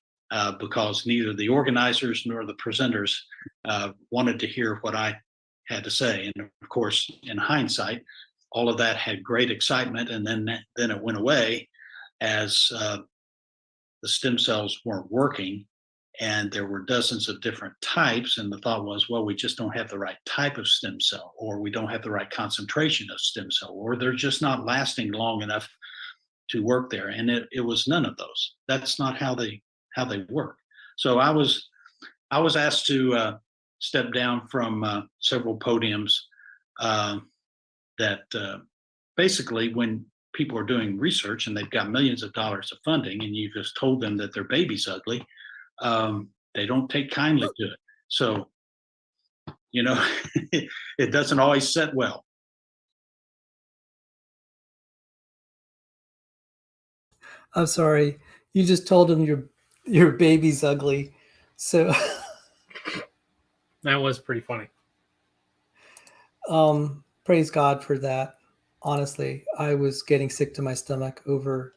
because neither the organizers nor the presenters wanted to hear what I had to say. And of course, in hindsight, all of that had great excitement, and then it went away as the stem cells weren't working, and there were dozens of different types. And the thought was, well, we just don't have the right type of stem cell, or we don't have the right concentration of stem cell, or they're just not lasting long enough to work there. And it was none of those. That's not how they work. So I was asked to step down from several podiums. That basically, when people are doing research and they've got millions of dollars of funding, and you just told them that their baby's ugly, they don't take kindly to it. So, it doesn't always set well. I'm sorry. You just told him your baby's ugly. So That was pretty funny. Praise God for that. Honestly, I was getting sick to my stomach over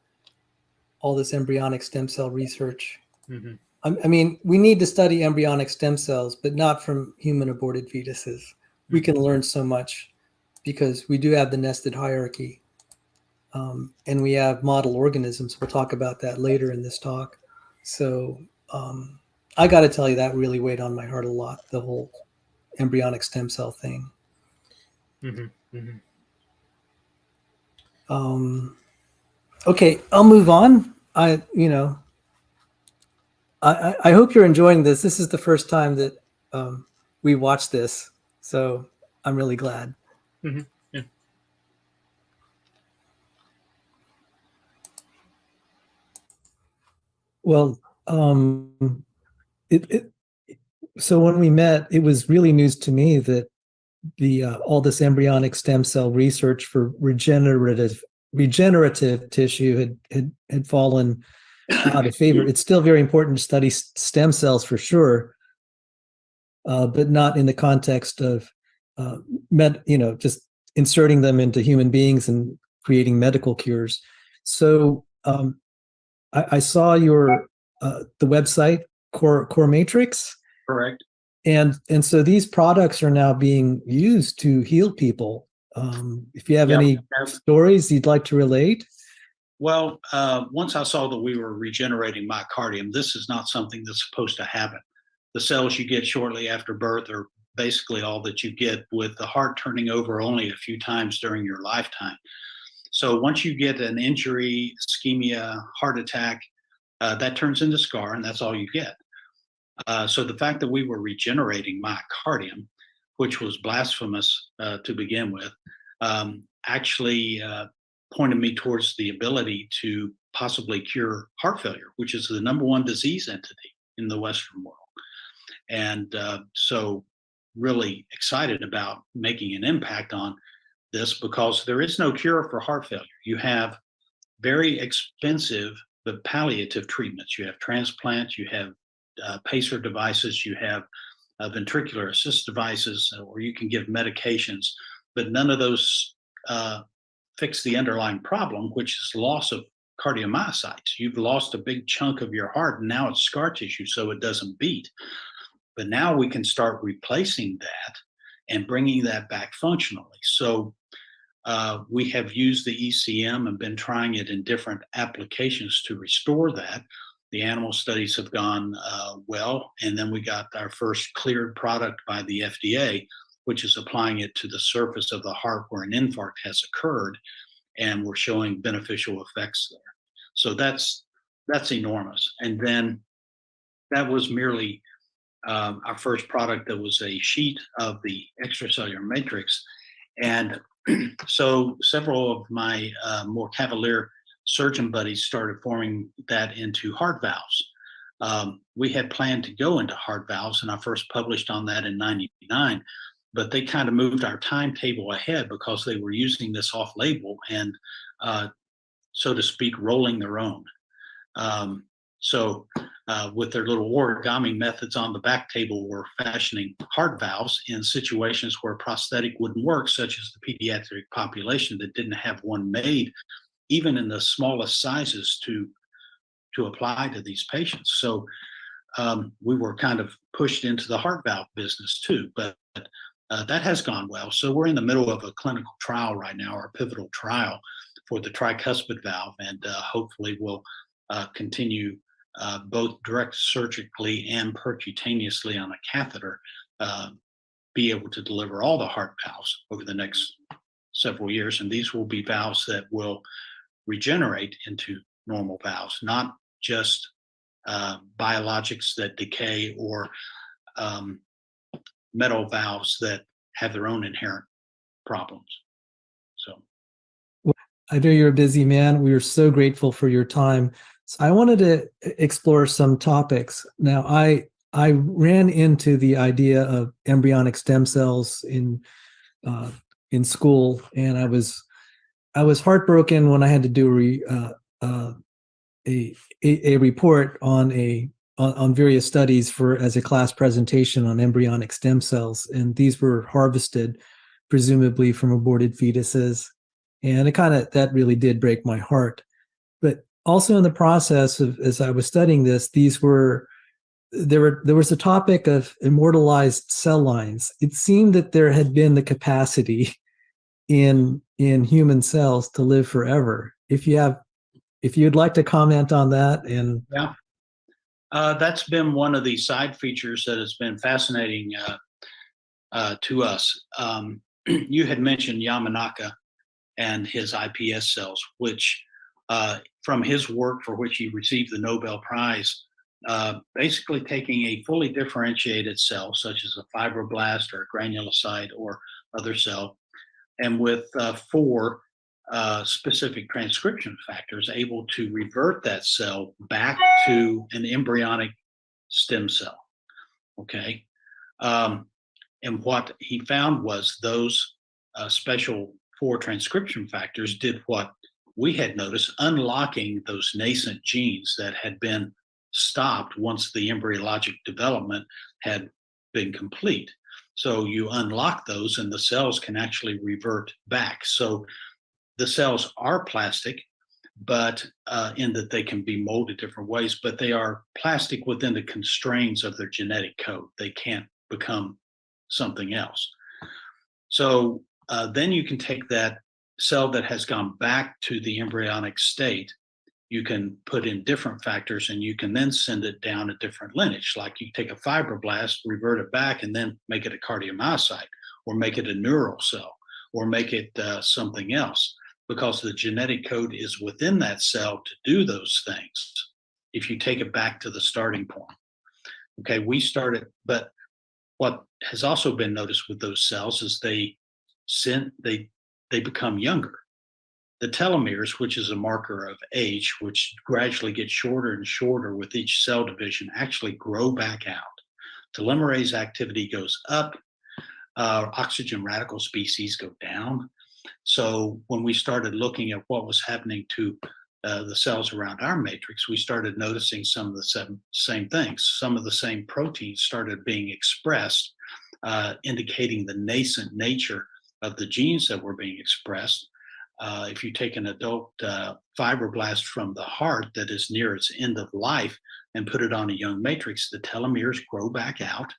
all this embryonic stem cell research. Hmm. I mean, we need to study embryonic stem cells, but not from human aborted fetuses. We can learn so much because we do have the nested hierarchy, and we have model organisms. We'll talk about that later in this talk. So I got to tell you, that really weighed on my heart a lot, the whole embryonic stem cell thing. Hmm. Hmm. Okay, I'll move on. I hope you're enjoying this. This is the first time that we watched this, so I'm really glad. Hmm. Yeah. Well, it so when we met, it was really news to me that the all this embryonic stem cell research for regenerative tissue had fallen out of favor. It's still very important to study stem cells for sure, but not in the context of just inserting them into human beings and creating medical cures. So I saw your the website Core Matrix, Correct. and so these products are now being used to heal people. If you have Yeah, any stories you'd like to relate. Well, once I saw that we were regenerating myocardium, this is not something that's supposed to happen. The cells you get shortly after birth are basically all that you get, with the heart turning over only a few times during your lifetime. So once you get an injury, ischemia, heart attack, that turns into scar, and that's all you get. So the fact that we were regenerating myocardium, which was blasphemous to begin with, actually pointed me towards the ability to possibly cure heart failure, which is the number one disease entity in the Western world. And so, really excited about making an impact on this, because there is no cure for heart failure. You have very expensive but palliative treatments. You have transplants, you have pacer devices, you have ventricular assist devices, or you can give medications, but none of those fix the underlying problem, which is loss of cardiomyocytes. You've lost a big chunk of your heart, and now it's scar tissue, so it doesn't beat. But now we can start replacing that and bringing that back functionally. So we have used the ECM and been trying it in different applications to restore that. The animal studies have gone well, and then we got our first cleared product by the FDA, which is applying it to the surface of the heart where an infarct has occurred, and we're showing beneficial effects there. So that's enormous. And then that was merely our first product that was a sheet of the extracellular matrix. And so several of my more cavalier surgeon buddies started forming that into heart valves. We had planned to go into heart valves, and I first published on that in '99, but they kind of moved our timetable ahead because they were using this off label and, so to speak, rolling their own. So with their little origami methods on the back table, we're fashioning heart valves in situations where prosthetic wouldn't work, such as the pediatric population that didn't have one made, even in the smallest sizes, to apply to these patients. So we were kind of pushed into the heart valve business too, but that has gone well. So we're in the middle of a clinical trial right now, our pivotal trial for the tricuspid valve, and hopefully we'll continue both direct surgically and percutaneously on a catheter, be able to deliver all the heart valves over the next several years. And these will be valves that will regenerate into normal valves, not just biologics that decay, or metal valves that have their own inherent problems. So I know you're a busy man. We are so grateful for your time. So I wanted to explore some topics. Now, I ran into the idea of embryonic stem cells in school, and I was heartbroken when I had to do a report on a on various studies for as a class presentation on embryonic stem cells, and these were harvested presumably from aborted fetuses, and that really did break my heart. But also in the process of, as I was studying this, there was a topic of immortalized cell lines. It seemed that there had been the capacity in human cells to live forever. If you'd like to comment on that. And yeah, that's been one of the side features that has been fascinating to us. You had mentioned Yamanaka and his iPS cells, which from his work for which he received the Nobel Prize, basically taking a fully differentiated cell, such as a fibroblast or a granulocyte or other cell, and with 4 specific transcription factors, able to revert that cell back to an embryonic stem cell. Okay. And what he found was those special 4 transcription factors did what we had noticed, unlocking those nascent genes that had been stopped once the embryologic development had been complete. So you unlock those and the cells can actually revert back. So the cells are plastic, but in that they can be molded different ways, but they are plastic within the constraints of their genetic code. They can't become something else. So then you can take that cell that has gone back to the embryonic state, you can put in different factors and you can then send it down a different lineage. Like you take a fibroblast, revert it back, and then make it a cardiomyocyte, or make it a neural cell, or make it something else, because the genetic code is within that cell to do those things if you take it back to the starting point. Okay, we started, but what has also been noticed with those cells is they become younger. The telomeres, which is a marker of age, which gradually gets shorter and shorter with each cell division, actually grow back out. Telomerase activity goes up, oxygen radical species go down. So when we started looking at what was happening to the cells around our matrix, we started noticing some of the same things. Some of the same proteins started being expressed, indicating the nascent nature of the genes that were being expressed. If you take an adult fibroblast from the heart that is near its end of life and put it on a young matrix, the telomeres grow back out,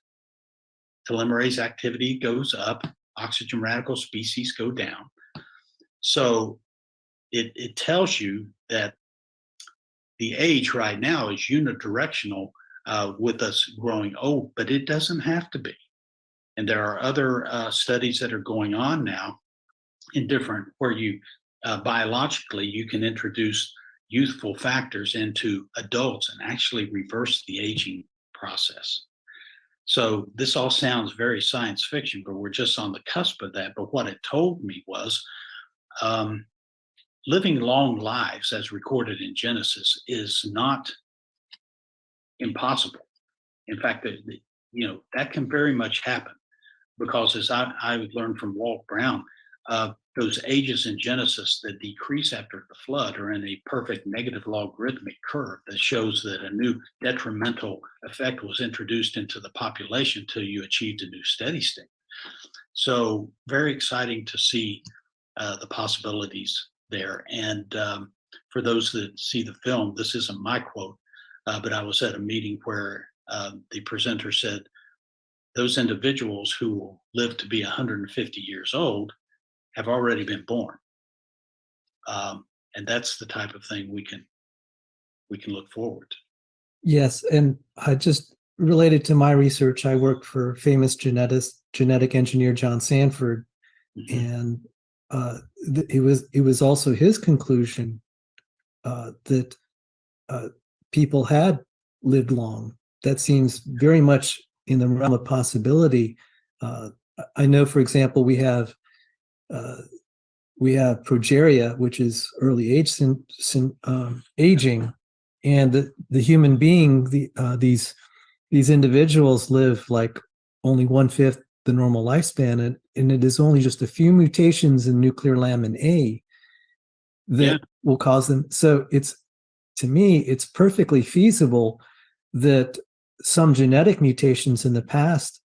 telomerase activity goes up, oxygen radical species go down. So it tells you that the age right now is unidirectional with us growing old, but it doesn't have to be. And there are other studies that are going on now in different, where you biologically you can introduce youthful factors into adults and actually reverse the aging process. So this all sounds very science fiction, but we're just on the cusp of that. But what it told me was living long lives as recorded in Genesis is not impossible. In fact, that can very much happen, because as I learned from Walt Brown, those ages in Genesis that decrease after the flood are in a perfect negative logarithmic curve that shows that a new detrimental effect was introduced into the population till you achieved a new steady state. So very exciting to see the possibilities there. And for those that see the film, this isn't my quote, but I was at a meeting where the presenter said, those individuals who will live to be 150 years old have already been born. And that's the type of thing we can look forward to. yes, and I just related to my research, I worked for famous genetic engineer John Sanford, and it was also his conclusion that people had lived long. That seems very much in the realm of possibility. I know, for example, we have progeria, which is early age aging, and the human being, these individuals live like only 1/5 the normal lifespan, and it is only just a few mutations in nuclear lamin A that will cause them. So to me, it's perfectly feasible that some genetic mutations in the past,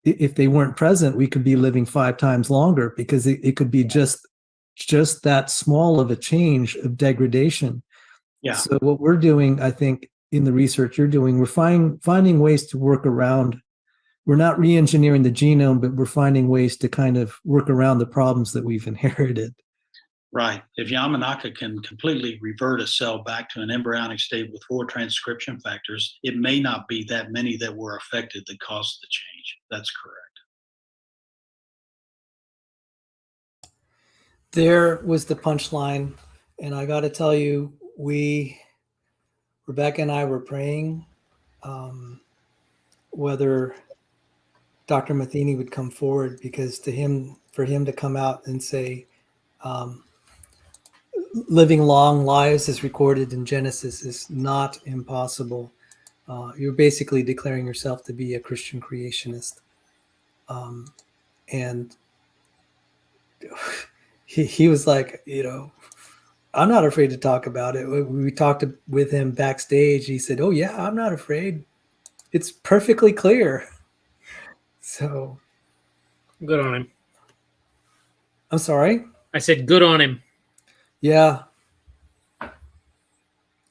if they weren't present, we could be living 5 times longer, because it could be just that small of a change of degradation. Yeah. So what we're doing, I think, in the research you're doing, we're finding ways to work around. We're not re-engineering the genome, but we're finding ways to kind of work around the problems that we've inherited. Right. If Yamanaka can completely revert a cell back to an embryonic state with 4 transcription factors, it may not be that many that were affected that caused the change. That's correct. There was the punchline. And I got to tell you, Rebecca and I were praying whether Dr. Matheny would come forward, because for him to come out and say, living long lives as recorded in Genesis is not impossible. You're basically declaring yourself to be a Christian creationist. And he was like, I'm not afraid to talk about it. We talked with him backstage. He said, "Oh yeah, I'm not afraid. It's perfectly clear." So Good on him. I'm sorry. I said good on him. Yeah.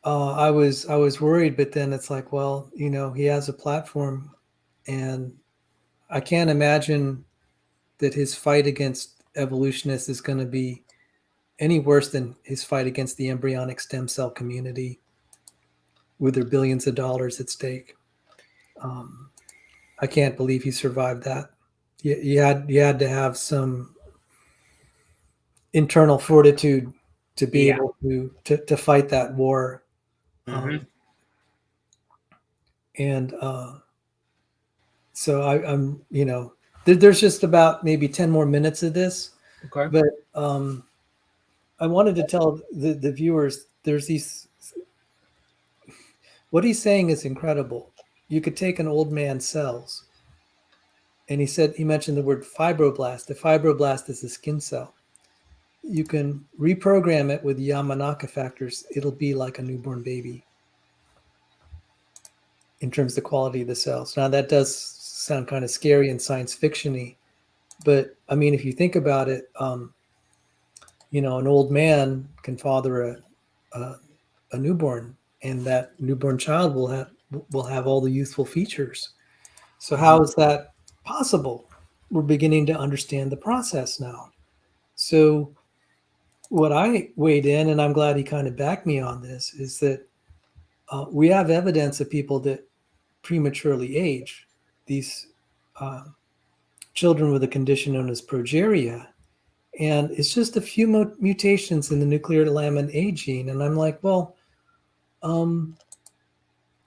I was worried, but then it's like, well, he has a platform, and I can't imagine that his fight against evolutionists is going to be any worse than his fight against the embryonic stem cell community with their billions of dollars at stake. I can't believe he survived that. You had to have some internal fortitude to be able to fight that war. And so I'm there's just about maybe 10 more minutes of this. Okay. But I wanted to tell the viewers, what he's saying is incredible. You could take an old man's cells, and he mentioned the word fibroblast. The fibroblast is a skin cell. You can reprogram it with Yamanaka factors. It'll be like a newborn baby in terms of the quality of the cells. Now that does sound kind of scary and science fiction-y, but I mean, if you think about it, an old man can father a newborn, and that newborn child will have all the youthful features. So how is that possible? We're beginning to understand the process now. So what I weighed in, and I'm glad he kind of backed me on this, is that we have evidence of people that prematurely age. These children with a condition known as progeria. And it's just a few mutations in the nuclear lamin A gene. And I'm like, well,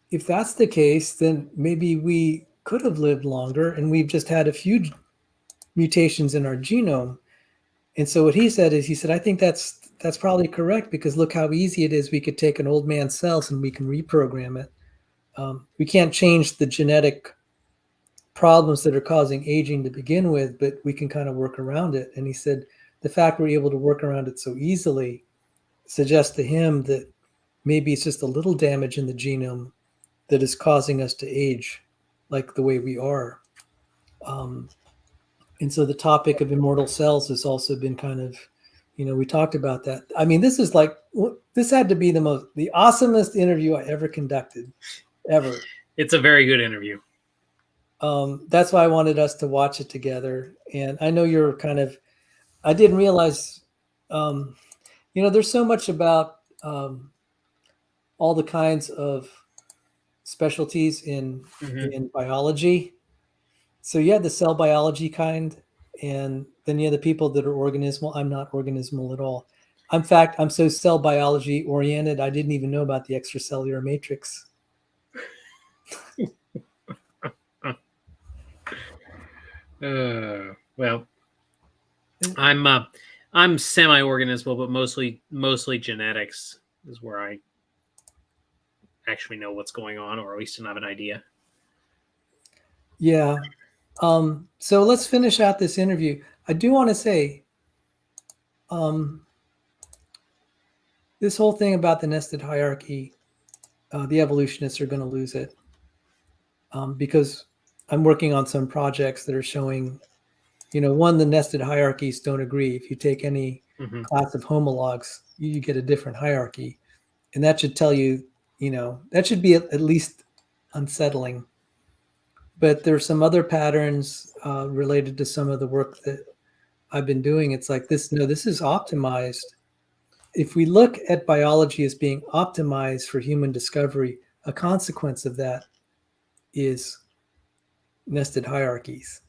if that's the case, then maybe we could have lived longer, and we've just had a few mutations in our genome. And so what he said, I think that's probably correct, because look how easy it is. We could take an old man's cells and we can reprogram it. We can't change the genetic problems that are causing aging to begin with, but we can kind of work around it. And he said the fact we're able to work around it so easily suggests to him that maybe it's just a little damage in the genome that is causing us to age like the way we are. And so the topic of immortal cells has also been kind of, we talked about that. I mean, this had to be the awesomest interview I ever conducted, ever. It's a very good interview. That's why I wanted us to watch it together. And I know you're I didn't realize, there's so much about all the kinds of specialties in biology. So you have the cell biology kind, and then you have the people that are organismal. I'm not organismal at all. In fact, I'm so cell biology oriented, I didn't even know about the extracellular matrix. Well, I'm semi-organismal, but mostly genetics is where I actually know what's going on, or at least have an idea. Yeah. So let's finish out this interview. I do want to say, this whole thing about the nested hierarchy, the evolutionists are going to lose it, because I'm working on some projects that are showing, one, the nested hierarchies don't agree. If you take any Mhm. class of homologs, you get a different hierarchy. And that should tell you, that should be at least unsettling. But there's some other patterns related to some of the work that I've been doing. It's like this, no, this is optimized. If we look at biology as being optimized for human discovery, a consequence of that is nested hierarchies.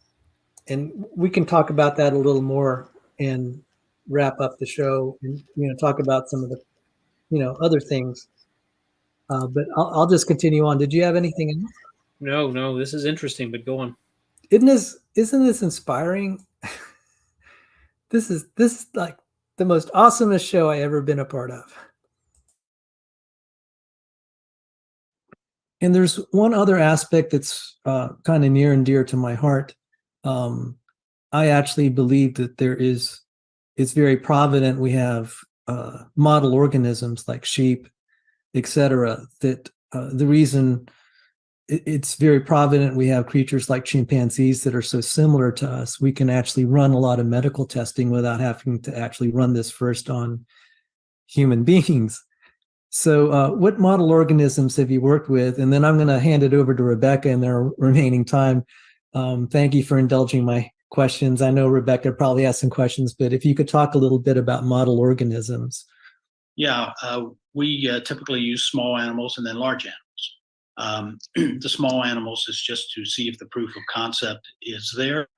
And we can talk about that a little more and wrap up the show and talk about some of the other things. But I'll just continue on. Did you have anything else? No, this is interesting, but go on. Isn't this inspiring? This is like the most awesomest show I ever been a part of. And there's one other aspect that's kind of near and dear to my heart. I actually believe that it's very provident we have model organisms like sheep, etc. That the reason it's very provident we have creatures like chimpanzees that are so similar to us, we can actually run a lot of medical testing without having to actually run this first on human beings. So what model organisms have you worked with? And then I'm going to hand it over to Rebecca in their remaining time. Thank you for indulging my questions. I know Rebecca probably has some questions, but if you could talk a little bit about model organisms. Yeah, we typically use small animals and then large animals. The small animals is just to see if the proof of concept is there.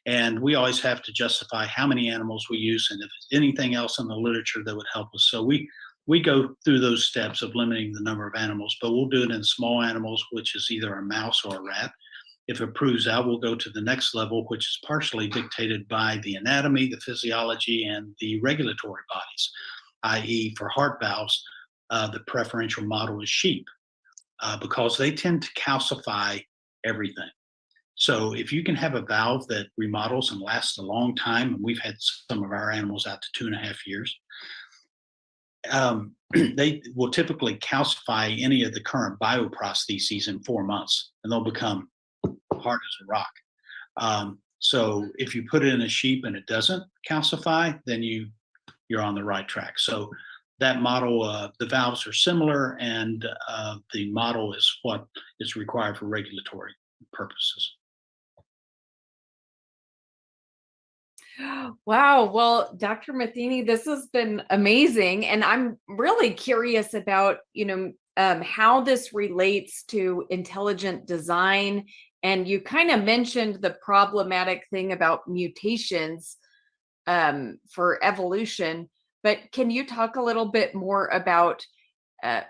And we always have to justify how many animals we use and if there's anything else in the literature that would help us. So we go through those steps of limiting the number of animals, but we'll do it in small animals, which is either a mouse or a rat. If it proves out, we'll go to the next level, which is partially dictated by the anatomy, the physiology, and the regulatory bodies, i.e. for heart valves, the preferential model is sheep because they tend to calcify everything. So if you can have a valve that remodels and lasts a long time, and we've had some of our animals out to 2.5 years, they will typically calcify any of the current bioprostheses in 4 months, and they'll become hard as a rock. So if you put it in a sheep and it doesn't calcify, then you're on the right track. So that model, the valves are similar, and the model is what is required for regulatory purposes. Wow. Well, Dr. Matheny, this has been amazing. And I'm really curious about, how this relates to intelligent design. And you kind of mentioned the problematic thing about mutations for evolution, but can you talk a little bit more about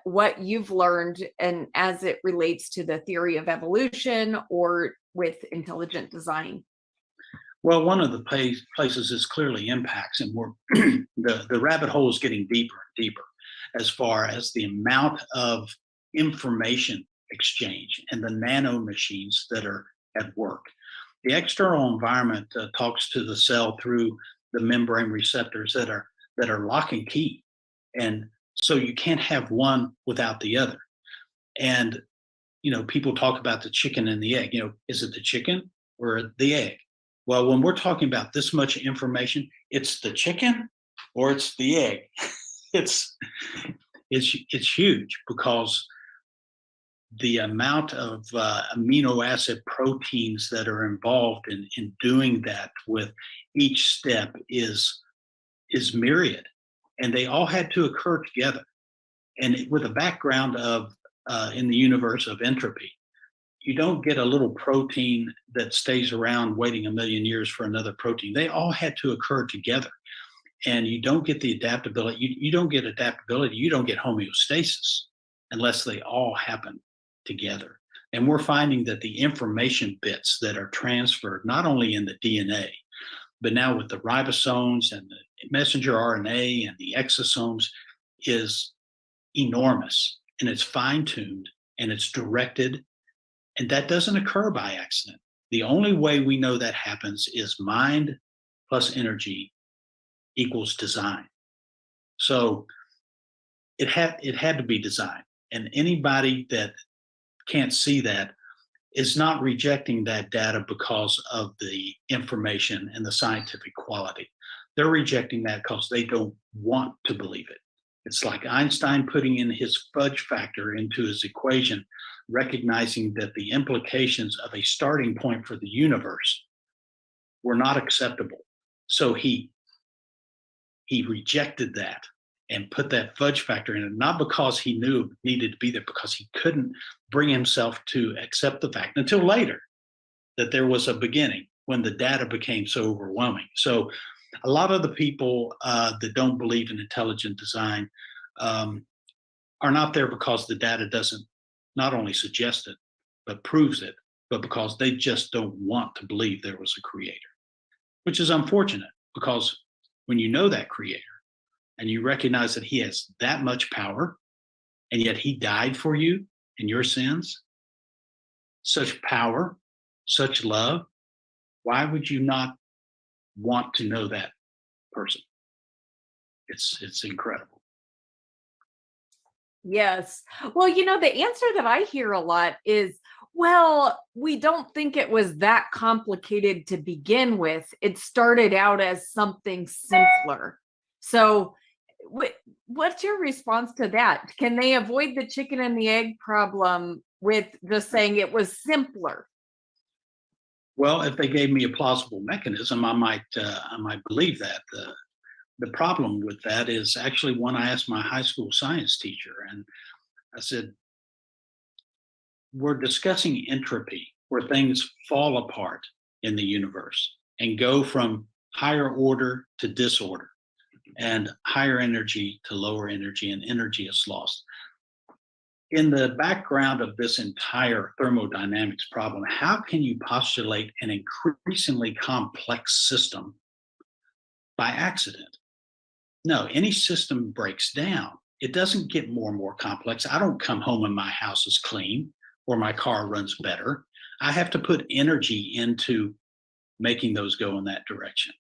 what you've learned and as it relates to the theory of evolution or with intelligent design? Well, one of the places is clearly impacts, and the rabbit hole is getting deeper and deeper as far as the amount of information exchange and the nano machines that are at work. The external environment talks to the cell through the membrane receptors that are lock and key, and so you can't have one without the other. And people talk about the chicken and the egg. Is it the chicken or the egg? Well, when we're talking about this much information, it's the chicken or it's the egg. It's huge because the amount of amino acid proteins that are involved in doing that with each step is myriad, and they all had to occur together. And with a background of in the universe of entropy, you don't get a little protein that stays around waiting 1,000,000 years for another protein. They all had to occur together. And you don't get the adaptability. You don't get adaptability. You don't get homeostasis unless they all happen together. And we're finding that the information bits that are transferred, not only in the DNA, but now with the ribosomes and the messenger RNA and the exosomes, is enormous. And it's fine-tuned and it's directed. And that doesn't occur by accident. The only way we know that happens is mind plus energy equals design. So it had to be design. And anybody that can't see that is not rejecting that data because of the information and the scientific quality. They're rejecting that because they don't want to believe it. It's like Einstein putting in his fudge factor into his equation, recognizing that the implications of a starting point for the universe were not acceptable. So he rejected that and put that fudge factor in it, not because he knew it needed to be there, because he couldn't bring himself to accept the fact until later that there was a beginning when the data became so overwhelming. So a lot of the people that don't believe in intelligent design are not there because the data doesn't not only suggest it, but proves it, but because they just don't want to believe there was a creator, which is unfortunate, because when you know that creator and you recognize that he has that much power, and yet he died for you and your sins, such power, such love, why would you not want to know that person? It's incredible. Yes. Well, the answer that I hear a lot is, well, we don't think it was that complicated to begin with. It started out as something simpler. So, what's your response to that? Can they avoid the chicken and the egg problem with just saying it was simpler? Well, if they gave me a plausible mechanism, I might believe that. The problem with that is actually one I asked my high school science teacher, and I said, we're discussing entropy, where things fall apart in the universe and go from higher order to disorder, and higher energy to lower energy, and energy is lost. In the background of this entire thermodynamics problem, how can you postulate an increasingly complex system by accident? No, any system breaks down. It doesn't get more and more complex. I don't come home and my house is clean or my car runs better. I have to put energy into making those go in that direction.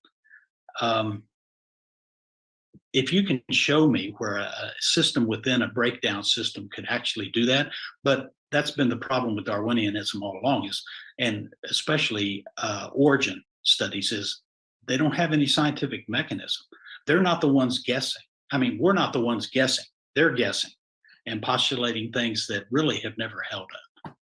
If you can show me where a system within a breakdown system could actually do that, but that's been the problem with Darwinianism all along, and especially origin studies, is they don't have any scientific mechanism. They're not the ones guessing. I mean, we're not the ones guessing. They're guessing and postulating things that really have never held up.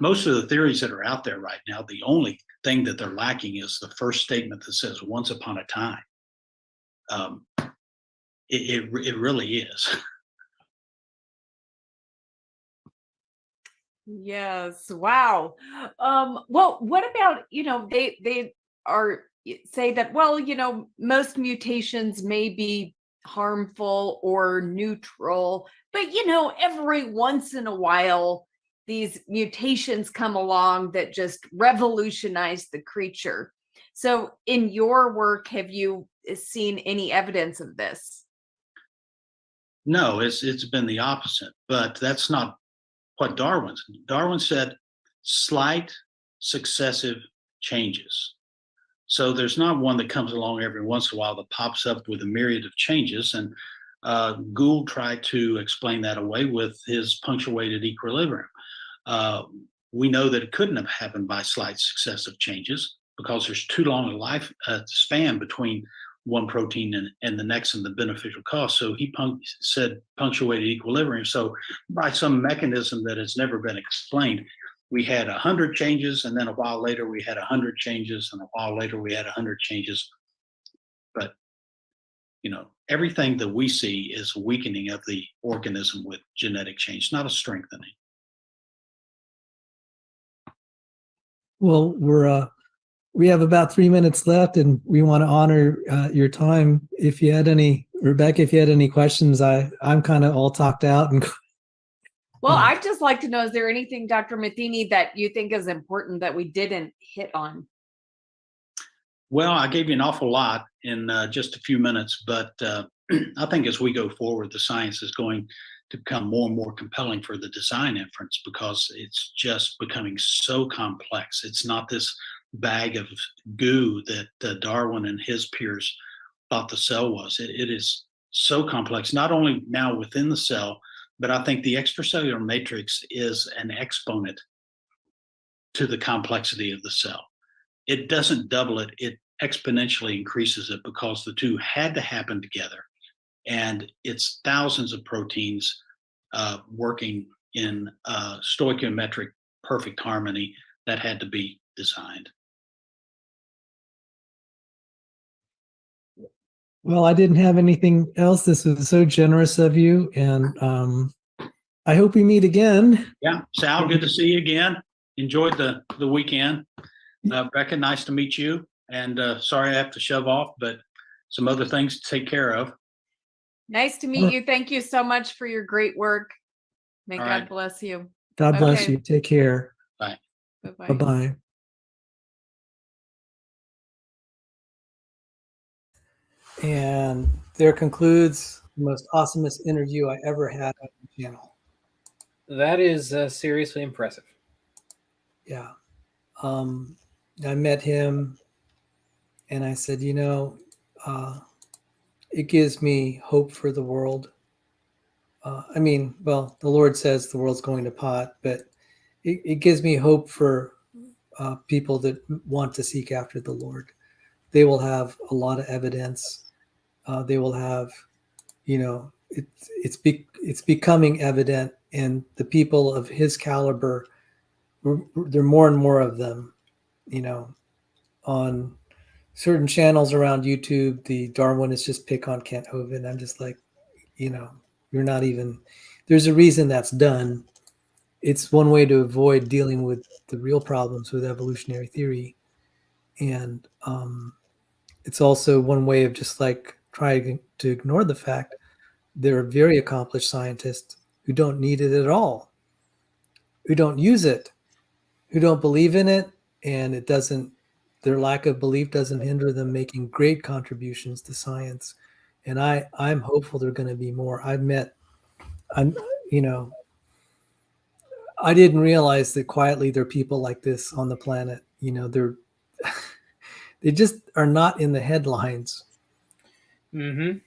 Most of the theories that are out there right now, the only thing that they're lacking is the first statement that says once upon a time. It really is. Yes. Wow. Well, what about, they are say that, well, most mutations may be harmful or neutral, but every once in a while, these mutations come along that just revolutionize the creature. So in your work, have you seen any evidence of this? No, it's been the opposite, but that's not what Darwin said, slight successive changes. So there's not one that comes along every once in a while that pops up with a myriad of changes. And Gould tried to explain that away with his punctuated equilibrium. We know that it couldn't have happened by slight successive changes because there's too long a life span between one protein and the next and the beneficial cost. So he said punctuated equilibrium. So by some mechanism that has never been explained, we had 100 changes, and then a while later we had 100 changes, and a while later we had 100 changes. But everything that we see is a weakening of the organism with genetic change, not a strengthening. Well, we have about 3 minutes left, and we want to honor your time. If you had any, Rebecca, if you had any questions, I'm kind of all talked out. And well, I'd just like to know, is there anything, Dr. Matheny, that you think is important that we didn't hit on? Well, I gave you an awful lot in just a few minutes, but I think as we go forward, the science is going to become more and more compelling for the design inference, because it's just becoming so complex. It's not this bag of goo that Darwin and his peers thought the cell was. It is so complex, not only now within the cell, but I think the extracellular matrix is an exponent to the complexity of the cell. It doesn't double it, it exponentially increases it because the two had to happen together. And it's thousands of proteins working in stoichiometric perfect harmony that had to be designed. Well, I didn't have anything else. This was so generous of you, and I hope we meet again. Yeah, Sal, good to see you again. Enjoyed the weekend. Becca, nice to meet you. And sorry I have to shove off, but some other things to take care of. Nice to meet you. Thank you so much for your great work. May All God right. bless you. God bless Okay. you. Take care. Bye. Bye-bye. Bye-bye. And there concludes the most awesomest interview I ever had on the channel. That is seriously impressive. Yeah. I met him and I said, it gives me hope for the world. The Lord says the world's going to pot, but it gives me hope for people that want to seek after the Lord. They will have a lot of evidence. They will have, it's becoming evident, and the people of his caliber, there are more and more of them, on certain channels around YouTube. The Darwinists just pick on Kent Hovind. I'm just like, you're not even, there's a reason that's done. It's one way to avoid dealing with the real problems with evolutionary theory. And it's also one way of just like trying to ignore the fact there are very accomplished scientists who don't need it at all, who don't use it, who don't believe in it, and their lack of belief doesn't hinder them making great contributions to science. And I'm hopeful there are going to be more. I didn't realize that quietly there are people like this on the planet. They just are not in the headlines. Mm-hmm.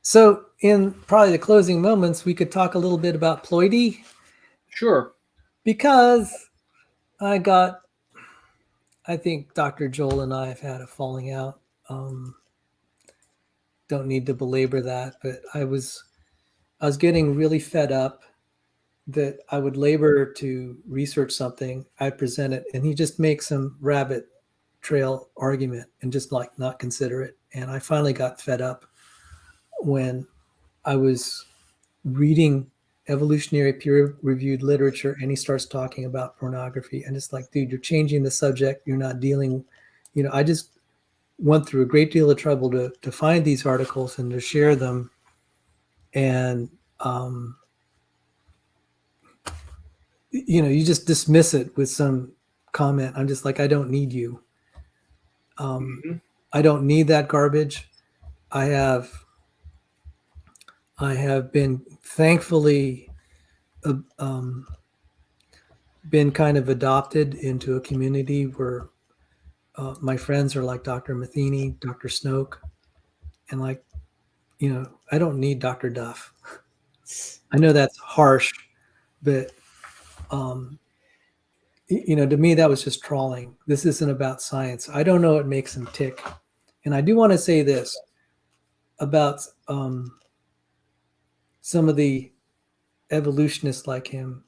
So in probably the closing moments, we could talk a little bit about Ploidy, Sure. because I think Dr. Joel and I have had a falling out. Don't need to belabor that, but I was getting really fed up that I would labor to research something, I present it, and he just makes some rabbit trail argument and just like not consider it. And I finally got fed up when I was reading evolutionary peer-reviewed literature and he starts talking about pornography, and it's like, dude, you're changing the subject. You're not dealing. I just went through a great deal of trouble to find these articles and to share them, and you just dismiss it with some comment. I'm just like, I don't need you. I don't need that garbage. I have been thankfully been kind of adopted into a community where my friends are like Dr. Matheny, Dr. Snoke, and like, I don't need Dr. Duff. I know that's harsh, but to me, that was just trawling. This isn't about science. I don't know what makes him tick. And I do want to say this about some of the evolutionists like him.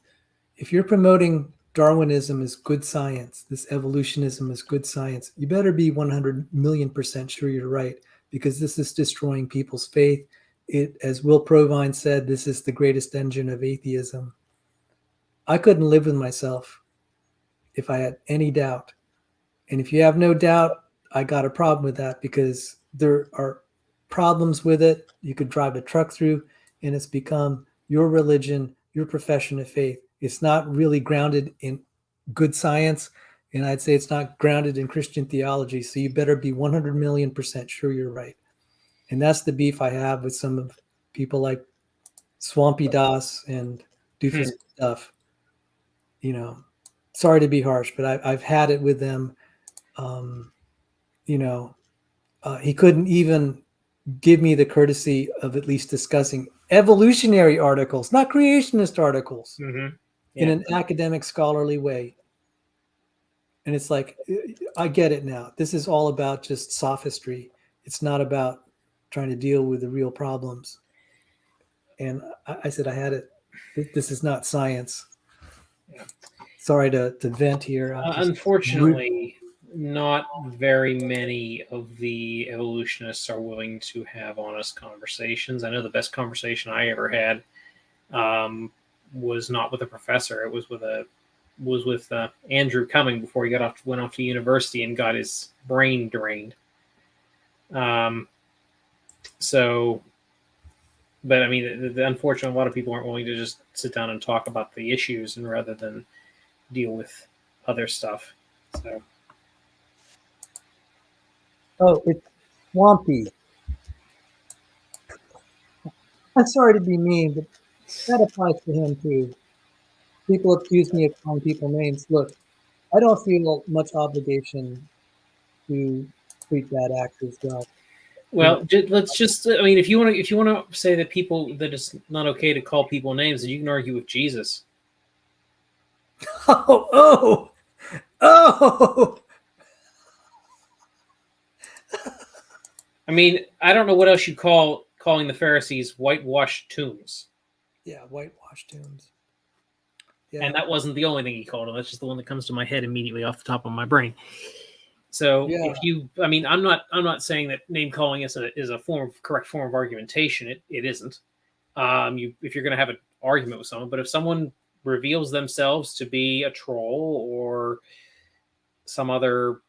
If you're promoting Darwinism as good science, this evolutionism is good science, you better be 100 million% sure you're right, because this is destroying people's faith. It, as Will Provine said, this is the greatest engine of atheism. I couldn't live with myself if I had any doubt. And if you have no doubt, I got a problem with that, because there are problems with it. You could drive a truck through, and it's become your religion, your profession of faith. It's not really grounded in good science, and I'd say it's not grounded in Christian theology. So you better be 100 million% sure you're right. And that's the beef I have with some of people like Swampy Das and Doofus Stuff. Sorry to be harsh, but I've had it with them. He couldn't even give me the courtesy of at least discussing evolutionary articles, not creationist articles, Mm-hmm. in an academic, scholarly way. And it's like, I get it now. This is all about just sophistry. It's not about trying to deal with the real problems. And I said, I had it. This is not science. Yeah. Sorry to vent here. Unfortunately, not very many of the evolutionists are willing to have honest conversations. I know the best conversation I ever had was not with a professor. It was with Andrew Cumming before he went off to university and got his brain drained. So, but I mean, the unfortunate, a lot of people aren't willing to just sit down and talk about the issues, and rather than deal with other stuff. So, Oh, it's swampy. I'm sorry to be mean, but that applies to him too. People accuse me of calling people names. Look, I don't feel much obligation to treat bad actors well. well, let's just. I mean, if you want to say that it's not okay to call people names, then you can argue with Jesus. Oh. I mean, I don't know what else you calling the Pharisees whitewashed tombs. Yeah, whitewashed tombs. Yeah. And that wasn't the only thing he called them. That's just the one that comes to my head immediately off the top of my brain. So I'm not saying that name calling is a correct form of argumentation. It isn't. If you're going to have an argument with someone, but if someone reveals themselves to be a troll or some other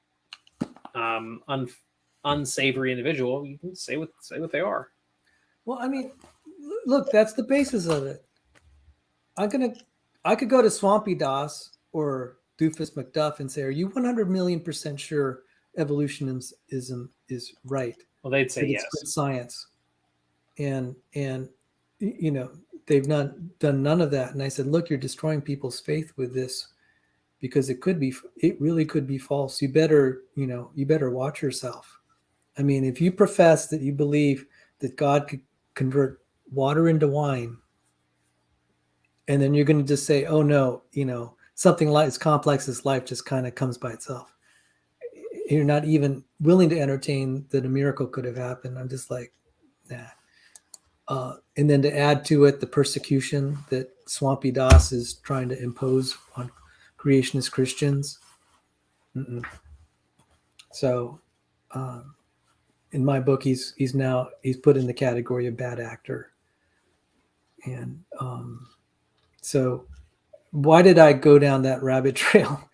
unsavory individual, you can say what they are. Well, I mean, look, that's the basis of it. I could go to Swampy Das or Doofus McDuff and say, "Are you 100 million% sure evolutionism is right?" Well, they'd say yes. It's good science, and they've done none of that. And I said, "Look, you're destroying people's faith with this, because it really could be false. You better watch yourself. I mean, if you profess that you believe that God could convert water into wine, and then you're going to just say, oh no, something like as complex as life just kind of comes by itself. You're not even willing to entertain that a miracle could have happened. I'm just like, nah. And then to add to it the persecution that Swampy Das is trying to impose on creationist Christians. Mm-mm. So in my book, he's put in the category of bad actor. And so why did I go down that rabbit trail?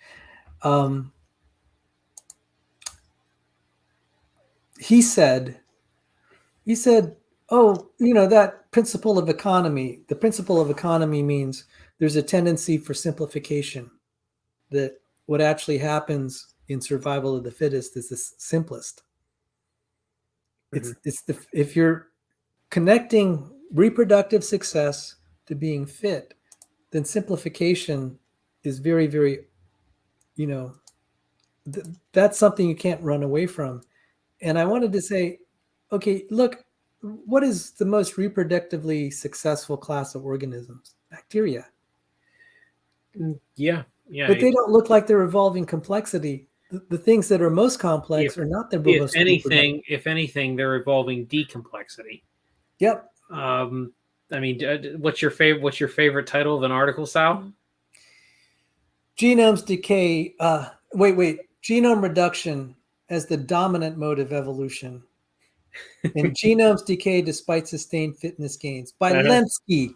He said, oh, that principle of economy, the principle of economy means there's a tendency for simplification, that what actually happens in survival of the fittest is the simplest. Mm-hmm. If you're connecting reproductive success to being fit, then simplification is very, very, that's something you can't run away from. And I wanted to say, okay, look, what is the most reproductively successful class of organisms? Bacteria. Yeah. But they don't look like they're evolving complexity. The things that are most complex are not the most. If anything, they're evolving decomplexity. Yep. I mean, what's your favorite title of an article, Sal? Genome's decay. Genome reduction as the dominant mode of evolution, and genome's decay despite sustained fitness gains by Lenski.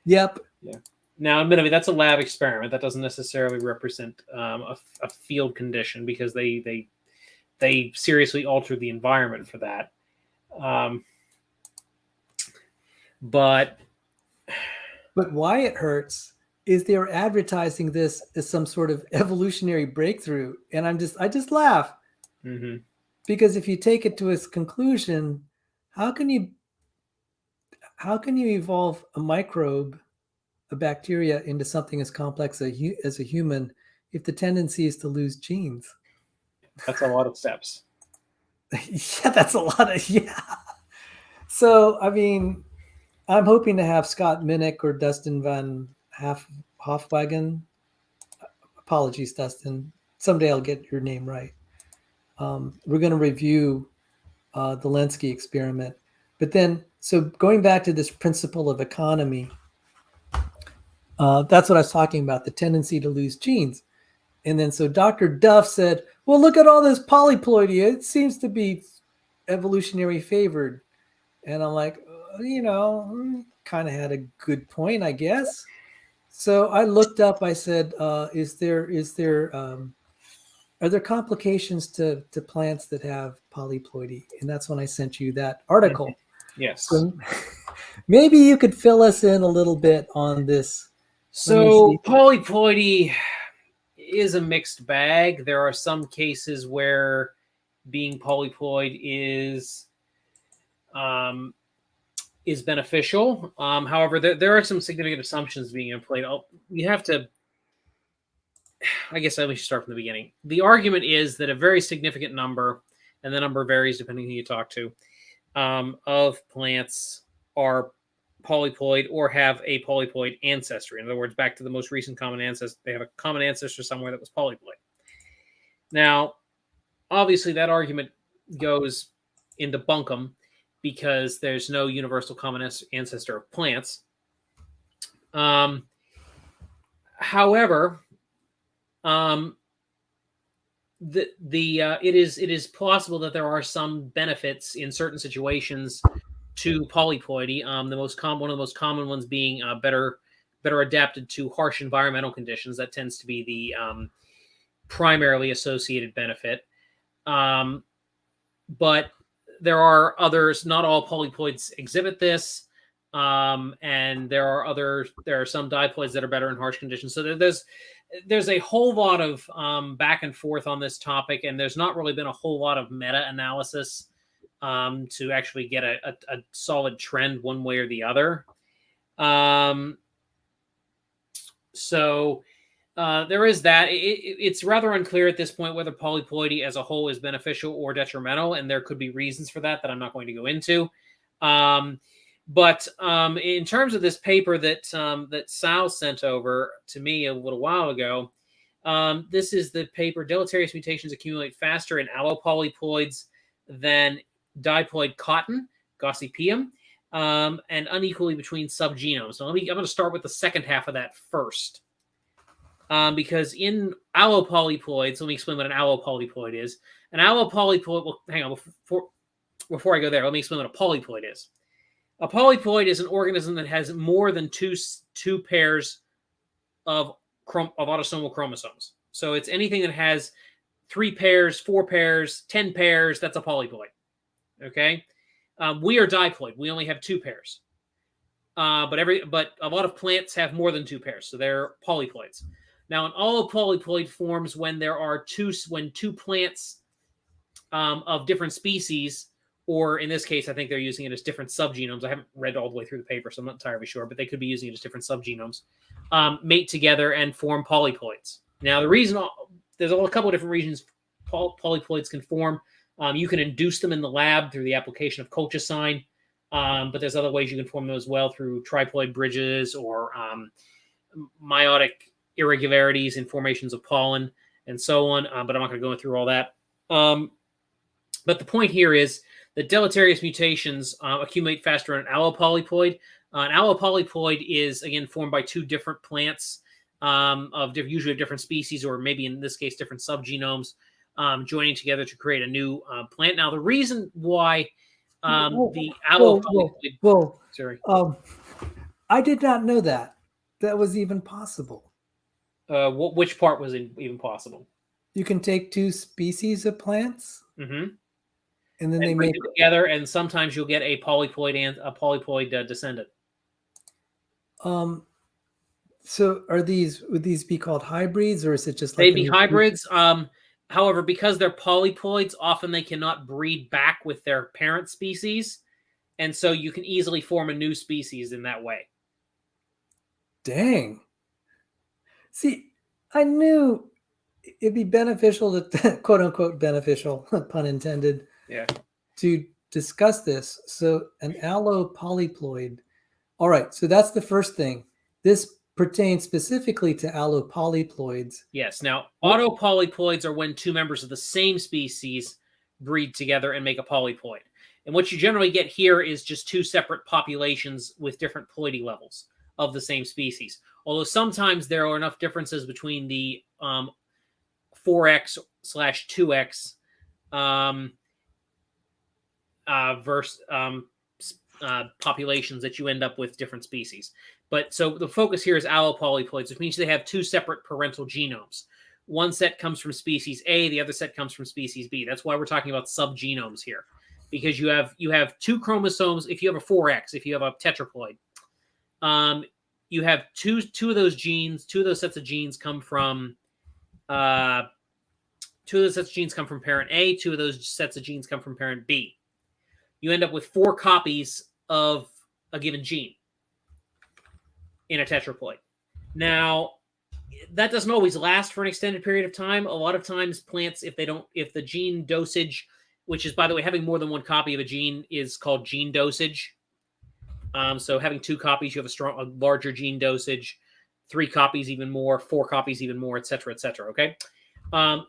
Yep. Yeah. Now, admittedly, that's a lab experiment. That doesn't necessarily represent a field condition, because they seriously alter the environment for that. But why it hurts is they're advertising this as some sort of evolutionary breakthrough, and I just laugh. Mm-hmm. Because if you take it to its conclusion, how can you evolve a microbe, a bacteria, into something as complex as a human if the tendency is to lose genes? That's a lot of steps. Yeah, that's a lot of So, I mean, I'm hoping to have Scott Minnick or Dustin Van Hofwagen. Apologies, Dustin. Someday I'll get your name right. We're going to review the Lenski experiment. But then, so going back to this principle of economy, that's what I was talking about, the tendency to lose genes. And then so Dr. Duff said, well, look at all this polyploidy. It seems to be evolutionary favored. And I'm like, kind of had a good point, I guess. So I looked up, I said, are there complications to plants that have polyploidy? And that's when I sent you that article. Yes. So maybe you could fill us in a little bit on this. So polyploidy is a mixed bag. There are some cases where being polyploid is beneficial. However, there are some significant assumptions being employed. You have to, I guess let me start from the beginning. The argument is that a very significant number, and the number varies depending who you talk to, of plants are polyploid or have a polyploid ancestry. In other words, back to the most recent common ancestor, they have a common ancestor somewhere that was polyploid. Now, obviously, that argument goes into bunkum because there's no universal common ancestor of plants. However, it is possible that there are some benefits in certain situations to polyploidy. One of the most common ones being better adapted to harsh environmental conditions. That tends to be the primarily associated benefit. But there are others. Not all polyploids exhibit this. And there are some diploids that are better in harsh conditions. So there's a whole lot of back and forth on this topic, and there's not really been a whole lot of meta-analysis to actually get a solid trend one way or the other. So there is that. It's rather unclear at this point whether polyploidy as a whole is beneficial or detrimental, and there could be reasons for that I'm not going to go into. But in terms of this paper that Sal sent over to me a little while ago, this is the paper, Deleterious Mutations Accumulate Faster in Allopolyploids Than Diploid Cotton, Gossypium, and Unequally Between Subgenomes. So I'm going to start with the second half of that first. Because in allopolyploids, let me explain what an allopolyploid is. An allopolyploid, well, hang on, before I go there, let me explain what a polyploid is. A polyploid is an organism that has more than two pairs of autosomal chromosomes. So it's anything that has 3 pairs, 4 pairs, 10 pairs. That's a polyploid. Okay, we are diploid. We only have 2 pairs. But a lot of plants have more than 2 pairs, so they're polyploids. Now, an allopolyploid forms when two plants of different species, or in this case, I think they're using it as different subgenomes. I haven't read all the way through the paper, so I'm not entirely sure, but they could be using it as different subgenomes, mate together and form polyploids. Now, the reason there's a couple of different reasons polyploids can form. You can induce them in the lab through the application of colchicine, but there's other ways you can form them as well through triploid bridges or meiotic irregularities in formations of pollen and so on. But I'm not going to go through all that. But the point here is that deleterious mutations accumulate faster in an allopolyploid. An allopolyploid is, again, formed by 2 different plants usually of different species, or maybe in this case, different subgenomes joining together to create a new plant. Now, the reason why the allopolyploid... Whoa. Sorry. I did not know that was even possible. Which part was even possible? You can take 2 species of plants, mm-hmm. and then they bring make them together, and sometimes you'll get a polyploid and a polyploid descendant. So would these be called hybrids, or is it just like they'd be hybrids? However, because they're polyploids, often they cannot breed back with their parent species, and so you can easily form a new species in that way. Dang. See, I knew it'd be beneficial to quote unquote beneficial, pun intended. Yeah. To discuss this. So an allopolyploid. All right. So that's the first thing. This pertains specifically to allopolyploids. Yes. Now, autopolyploids are when two members of the same species breed together and make a polyploid. And what you generally get here is just two separate populations with different ploidy levels of the same species. Although sometimes there are enough differences between the 4x/2x versus populations that you end up with different species. But so the focus here is allopolyploids, which means they have two separate parental genomes. One set comes from species A, the other set comes from species B. That's why we're talking about subgenomes here, because you have two chromosomes. If you have a 4x, if you have a tetraploid, you have two of those genes. Two of those sets of genes come from parent A. Two of those sets of genes come from parent B. You end up with 4 copies of a given gene in a tetraploid. Now, that doesn't always last for an extended period of time. A lot of times plants, if the gene dosage, which is, by the way, having more than one copy of a gene is called gene dosage. So having 2 copies, you have a larger gene dosage, 3 copies even more, 4 copies even more, et cetera, okay? But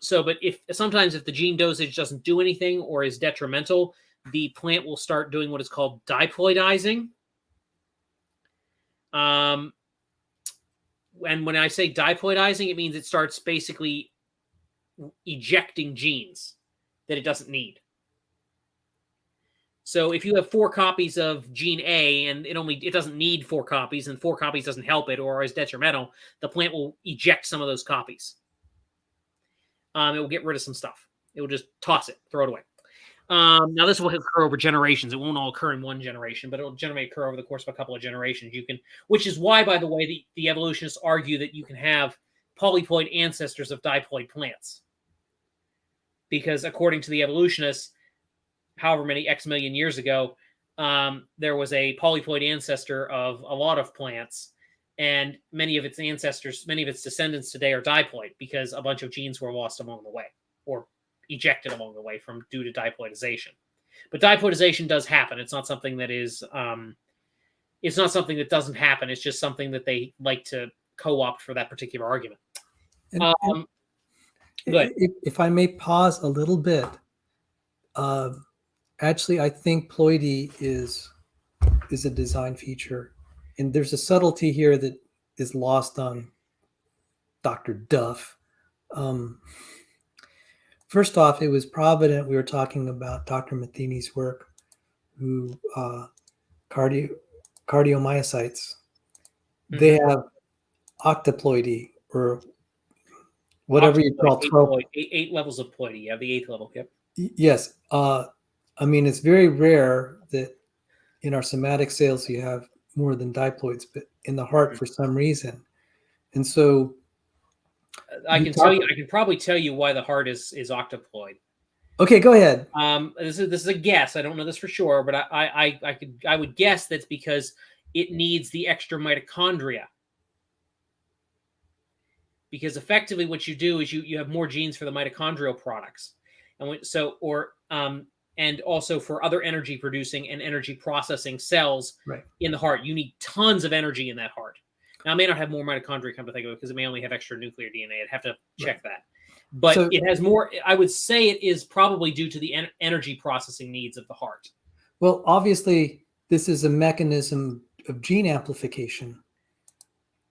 sometimes if the gene dosage doesn't do anything or is detrimental, the plant will start doing what is called diploidizing. And when I say diploidizing, it means it starts basically ejecting genes that it doesn't need. So if you have 4 copies of gene A and it doesn't need 4 copies, and 4 copies doesn't help it or is detrimental, the plant will eject some of those copies. It will get rid of some stuff. It will just toss it, throw it away. Now this will occur over generations. It won't all occur in one generation, but it will generally occur over the course of a couple of generations. Which is why, by the way, the evolutionists argue that you can have polyploid ancestors of diploid plants. Because according to the evolutionists, however many X million years ago, there was a polyploid ancestor of a lot of plants, and many of its descendants today are diploid because a bunch of genes were lost along the way, or ejected along the way due to diploidization. But diploidization does happen. It's not something that is it's not something that doesn't happen. It's just something that they like to co-opt for that particular argument. If I may pause a little bit, actually, I think ploidy is a design feature, and there's a subtlety here that is lost on Dr. Duff. First off, it was provident. We were talking about Dr. Matheny's work, who cardiomyocytes. Mm-hmm. They have octoploidy, or whatever you call it. 8 levels of ploidy. You have the 8th level. Yep. Yes. I mean, it's very rare that in our somatic cells you have more than diploids, but in the heart for some reason. And so I can probably tell you why the heart is octoploid. Okay, go ahead. This is a guess. I don't know this for sure, but I would guess that's because it needs the extra mitochondria. Because effectively what you do is you have more genes for the mitochondrial products. And also for other energy producing and energy processing cells in the heart. You need tons of energy in that heart. Now, it may not have more mitochondria, come to think of it, because it may only have extra nuclear DNA. I'd have to check that. But it has more. I would say it is probably due to the energy processing needs of the heart. Well, obviously, this is a mechanism of gene amplification.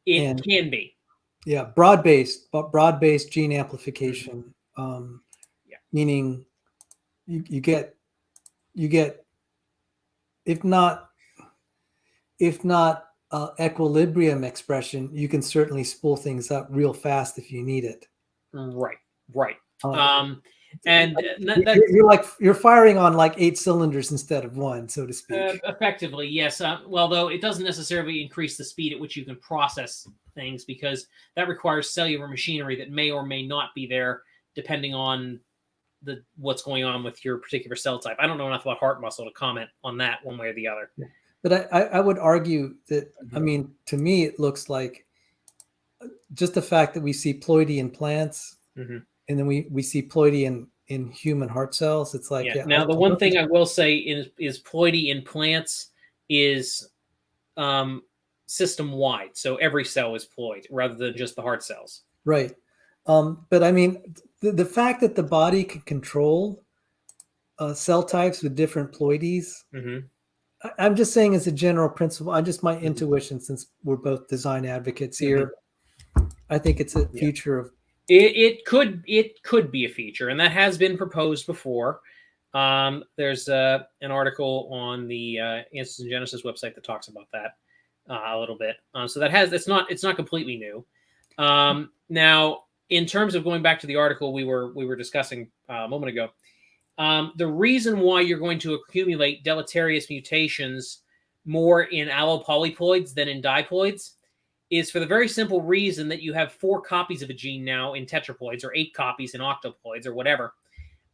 It can be. Yeah, broad-based gene amplification, meaning you get if not equilibrium expression, you can certainly spool things up real fast if you need it. Right. And you're firing on like 8 cylinders instead of 1, so to speak. Effectively, yes. Well, though it doesn't necessarily increase the speed at which you can process things, because that requires cellular machinery that may or may not be there depending on what's going on with your particular cell type. I don't know enough about heart muscle to comment on that one way or the other. Yeah. But I would argue that, I mean, to me, it looks like just the fact that we see ploidy in plants, and then we see ploidy in human heart cells. It's like, yeah. Now, the one thing I will say is ploidy in plants is system wide. So every cell is ploid rather than just the heart cells. Right. But I mean, the fact that the body can control cell types with different ploidies, I'm just saying as a general principle, I just my intuition, since we're both design advocates here, I think it's a future of it could be a feature, and that has been proposed before. There's an article on the Answers in Genesis website that talks about that a little bit. So that it's not completely new. Now, in terms of going back to the article we were discussing a moment ago, the reason why you're going to accumulate deleterious mutations more in allopolyploids than in diploids is for the very simple reason that you have 4 copies of a gene now in tetraploids, or 8 copies in octoploids, or whatever.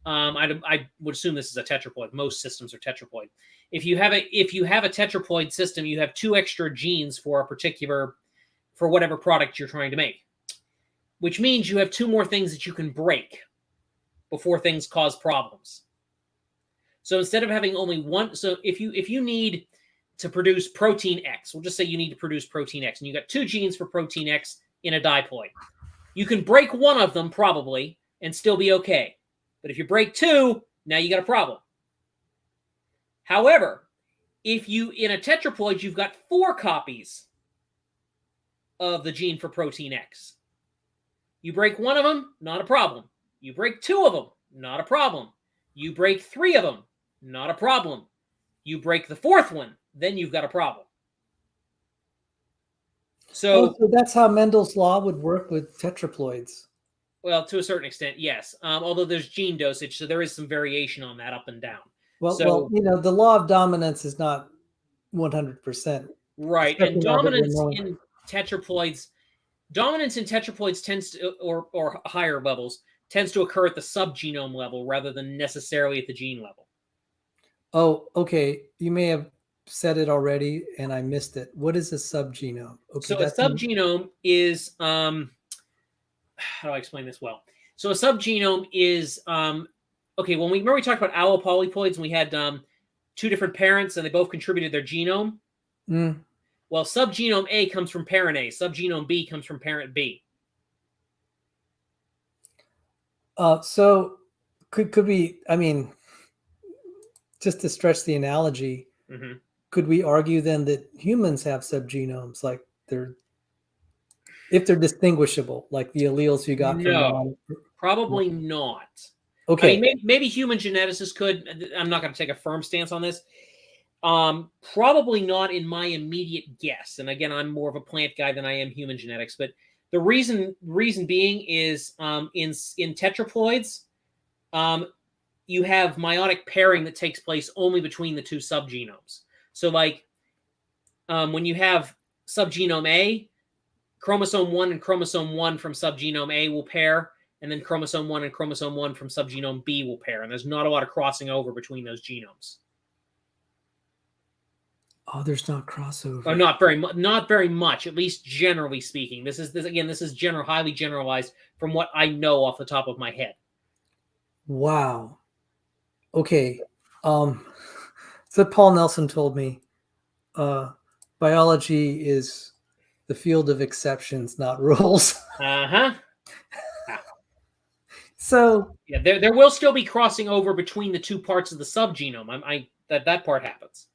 I would assume this is a tetraploid. Most systems are tetraploid. If you have a tetraploid system, you have 2 extra genes for whatever product you're trying to make, which means you have 2 more things that you can break before things cause problems. So instead of having only one, so if you need to produce protein X, we'll just say you need to produce protein X, and you got 2 genes for protein X in a diploid. You can break one of them probably and still be okay. But if you break 2, now you got a problem. However, if you, in a tetraploid, you've got 4 copies of the gene for protein X. You break one of them, not a problem. You break 2 of them, not a problem. You break 3 of them, not a problem. You break the 4th one, then you've got a problem. So that's how Mendel's law would work with tetraploids. Well, to a certain extent, yes. Although there's gene dosage, so there is some variation on that up and down. Well, the law of dominance is not 100%. Right, and dominance in tetraploids tends to, or higher levels, tends to occur at the subgenome level rather than necessarily at the gene level. Oh, okay. You may have said it already, and I missed it. What is a subgenome? Okay, so a subgenome is how do I explain this well? So a subgenome is okay. When we talked about allopolyploids, and we had 2 different parents, and they both contributed their genome. Well, subgenome A comes from parent A. Subgenome B comes from parent B. So could we? I mean, just to stretch the analogy, could we argue then that humans have subgenomes, like if they're distinguishable, like the alleles you got from probably not. Okay, I mean, maybe human geneticists could. I'm not going to take a firm stance on this. Probably not in my immediate guess. And again, I'm more of a plant guy than I am human genetics. But the reason being is in tetraploids, you have meiotic pairing that takes place only between the 2 subgenomes. So like when you have subgenome A, chromosome 1 and chromosome 1 from subgenome A will pair, and then chromosome 1 and chromosome 1 from subgenome B will pair. And there's not a lot of crossing over between those genomes. Oh, there's not crossover. Or not very much, at least generally speaking. This is highly generalized from what I know off the top of my head. Wow. Okay. So Paul Nelson told me biology is the field of exceptions, not rules. So yeah, there will still be crossing over between the 2 parts of the subgenome. That part happens.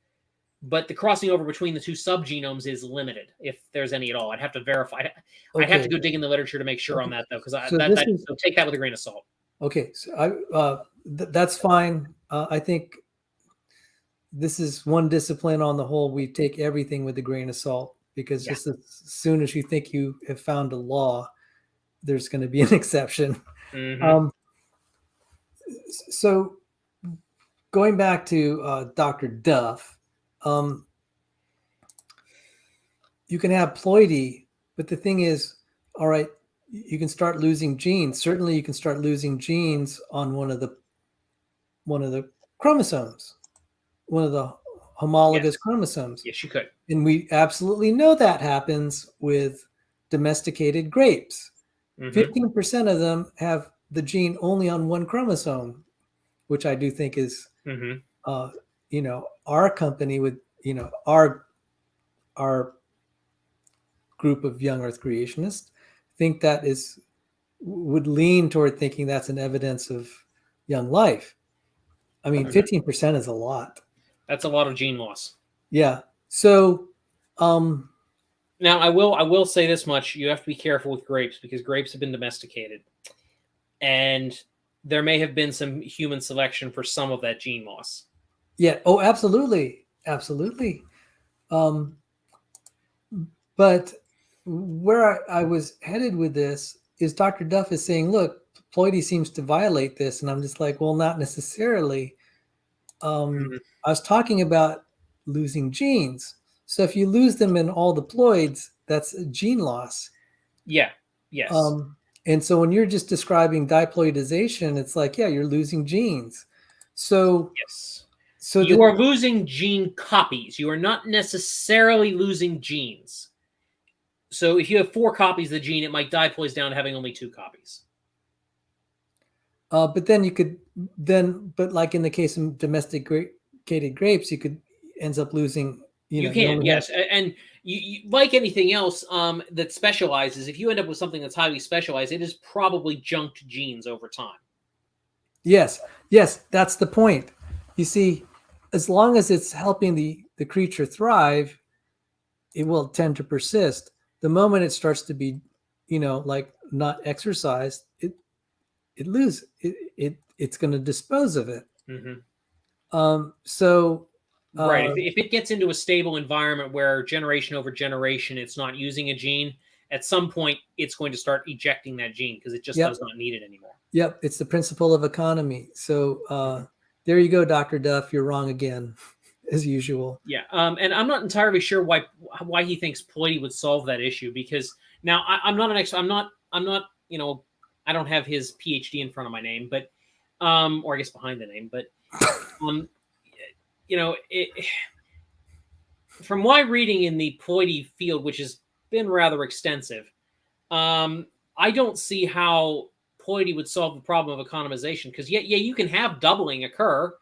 But the crossing over between the 2 subgenomes is limited, if there's any at all. I'd have to verify. I'd have to go dig in the literature to make sure on that, though, because so take that with a grain of salt. Okay, so that's fine. I think this is one discipline on the whole. We take everything with a grain of salt, because just as soon as you think you have found a law, there's going to be an exception. So going back to Dr. Duff, you can have ploidy, but the thing is, all right, you can start losing genes. Certainly you can start losing genes on one of the chromosomes, one of the homologous chromosomes. Yes, you could. And we absolutely know that happens with domesticated grapes. 15% of them have the gene only on one chromosome, which I do think is, Mhm. Our company with, our group of young Earth creationists think that would lean toward thinking that's an evidence of young life. I mean, 15% is a lot. That's a lot of gene loss. Yeah. So, Now, I will say this much: you have to be careful with grapes because grapes have been domesticated, and there may have been some human selection for some of that gene loss. yeah. Oh, absolutely, absolutely. But where I was headed with this is Dr. Duff is saying, look, Ploidy seems to violate this, and I'm just like, well, not necessarily. I was talking about losing genes. So if you lose them in all the ploids, that's a gene loss. Yeah. Yes. And so when you're just describing diploidization, it's like, yeah, you're losing genes. So yes. So you are losing gene copies. You are not necessarily losing genes. So if you have 4 copies of the gene, it might diploids down to having only 2 copies. But then you could but like in the case of domesticated grapes, you could ends up losing. You can, yes, and you like anything else that specializes. If you end up with something that's highly specialized, it is probably junked genes over time. Yes, that's the point. You see, as long as it's helping the creature thrive, it will tend to persist. The moment it starts to be, like not exercised, it's going to dispose of it. So right, if it gets into a stable environment where generation over generation it's not using a gene, at some point it's going to start ejecting that gene because it just does not need it anymore. Yep, it's the principle of economy. So there you go, Dr. Duff. You're wrong again, as usual. Yeah, and I'm not entirely sure why he thinks Ploidy would solve that issue, because now I'm not an expert. I'm not I don't have his PhD in front of my name, but or I guess behind the name, but from my reading in the Ploidy field, which has been rather extensive, I don't see how Ploidy would solve the problem of economization, because you can have doubling occur,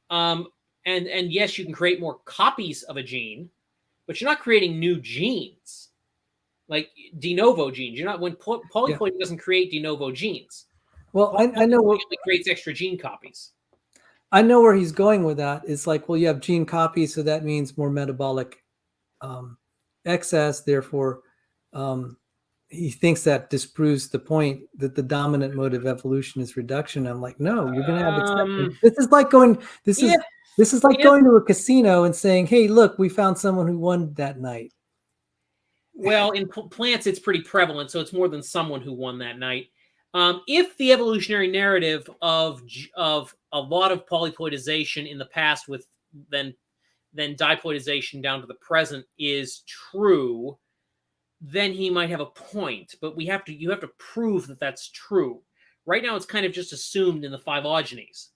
and yes, you can create more copies of a gene, but you're not creating new genes, like de novo genes. You're not, when polyploidy doesn't create de novo genes. Well, I know it creates extra gene copies. I know where he's going with that. It's like, well, you have gene copies, so that means more metabolic excess. Therefore, he thinks that disproves the point that the dominant mode of evolution is reduction. I'm like, no, you're going to have exceptions. This is like going. This is like going to a casino and saying, hey, look, we found someone who won that night. Well, in plants, it's pretty prevalent, so it's more than someone who won that night. If the evolutionary narrative of a lot of polyploidization in the past with then diploidization down to the present is true, then he might have a point. But you have to prove that that's true. Right now, it's kind of just assumed in the phylogenies.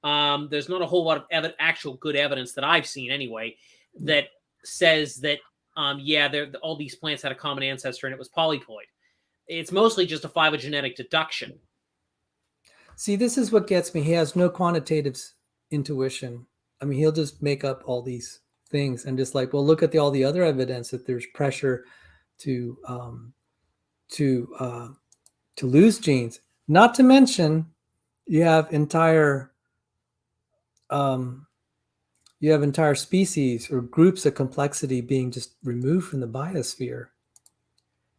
There's not a whole lot of actual good evidence that I've seen anyway that says that all these plants had a common ancestor and it was polyploid. It's mostly just a phylogenetic deduction. See, this is what gets me. He has no quantitative intuition. I mean, he'll just make up all these things and just like, well, look at all the other evidence that there's pressure to lose genes. Not to mention, you have entire species or groups of complexity being just removed from the biosphere.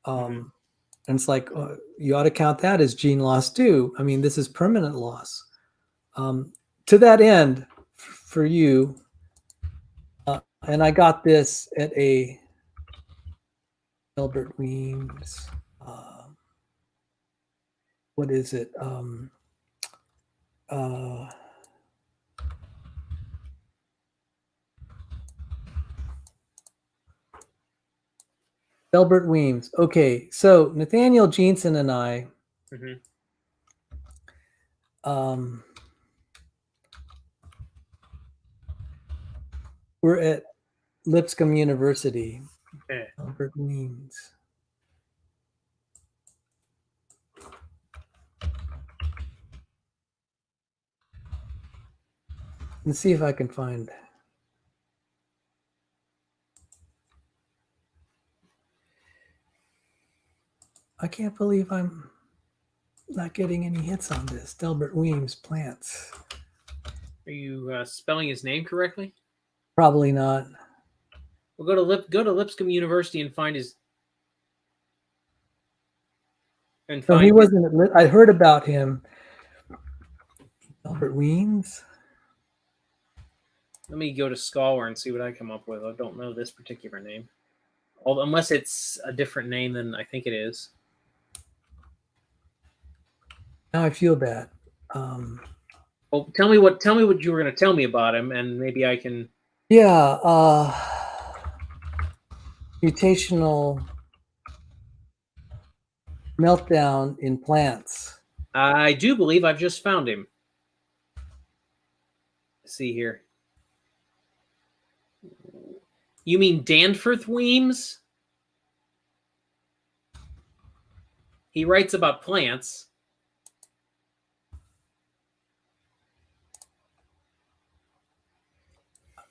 And it's like, you ought to count that as gene loss too. I mean, this is permanent loss. To that end, for you, and I got this at a Albert Weems. What is it? Albert Weems. Okay, so Nathaniel Jeanson and I we're at Lipscomb University. Okay. Albert Weems. Let's see if I can find. I can't believe I'm not getting any hits on this. Delbert Weems, plants. Are you spelling his name correctly? Probably not. Well, go to Lipscomb University and find his. And No, find he his- wasn't. I heard about him. Delbert Weems. Let me go to Scholar and see what I come up with. I don't know this particular name, unless it's a different name than I think it is. Now I feel bad. Well, tell me what you were going to tell me about him, and maybe I can. Yeah, mutational meltdown in plants. I do believe I've just found him. Let's see here. You mean Danforth Weems? He writes about plants.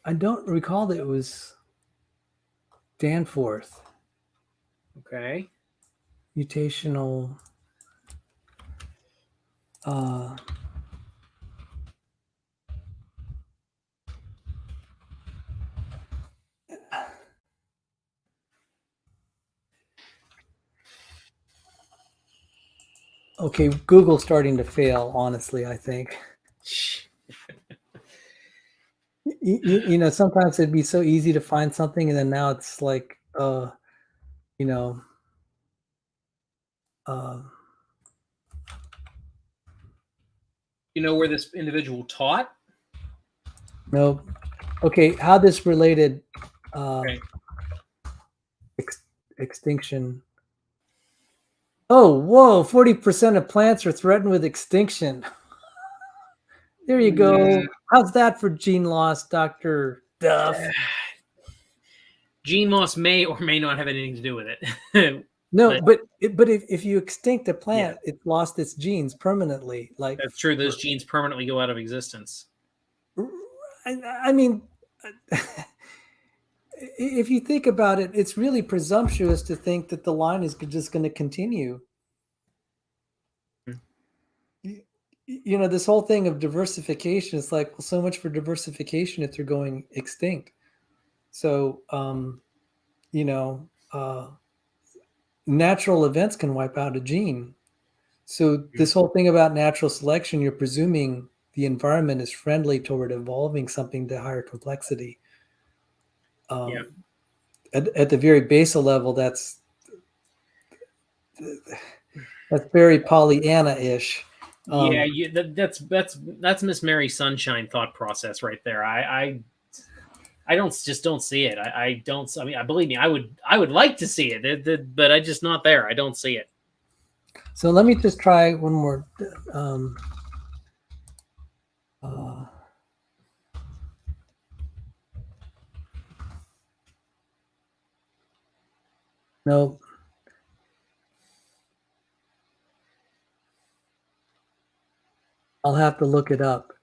I don't recall that it was Danforth. Okay. Mutational. Okay, Google's starting to fail, honestly, I think. You know, sometimes it'd be so easy to find something, and then now it's like, you know, You know where this individual taught? no. Okay, how this related Okay. extinction. Oh, whoa, 40% of plants are threatened with extinction. There you go. How's that for gene loss, Dr. Duff? Gene loss may or may not have anything to do with it. No, but if you extinct a plant, it's lost its genes permanently. Like That's true. Those genes permanently go out of existence. I mean, if you think about it, it's really presumptuous to think that the line is just going to continue. You know, this whole thing of diversification is like, well, so much for diversification if they're going extinct. So, you know, natural events can wipe out a gene. So this whole thing about natural selection, you're presuming the environment is friendly toward evolving something to higher complexity. At the very basal level, that's very Pollyanna-ish. That's Miss Mary Sunshine thought process right there. I don't see it. I don't. I mean, believe me, I would like to see it, but I just not there. I don't see it. So let me just try one more. Nope. I'll have to look it up.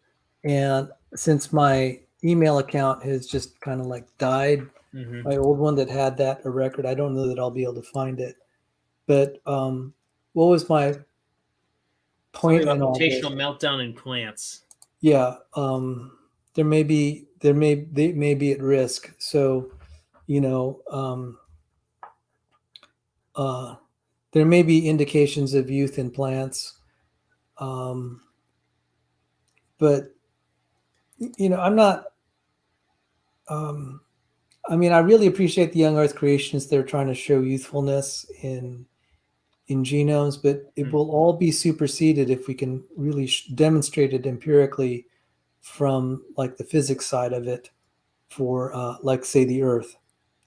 And since my email account has just kind of like died, my old one that had a record, I don't know that I'll be able to find it. But what was my point in all this? Mutational meltdown in plants. Yeah, they may be at risk. So, you know, there may be indications of youth in plants, but you know, I'm not. I mean, I really appreciate the young Earth creationists. They're trying to show youthfulness in genomes, but it will all be superseded if we can really demonstrate it empirically from like the physics side of it for like say the Earth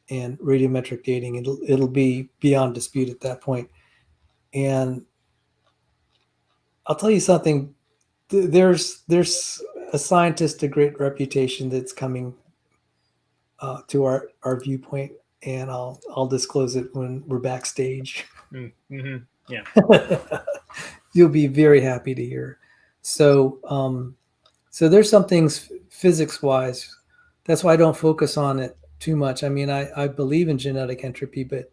and radiometric dating. It'll be beyond dispute at that point. And I'll tell you something. There's a scientist of great reputation that's coming to our viewpoint, and I'll disclose it when we're backstage. Yeah. You'll be very happy to hear. So So there's some things physics wise. That's why I don't focus on it too much. I mean, I believe in genetic entropy, but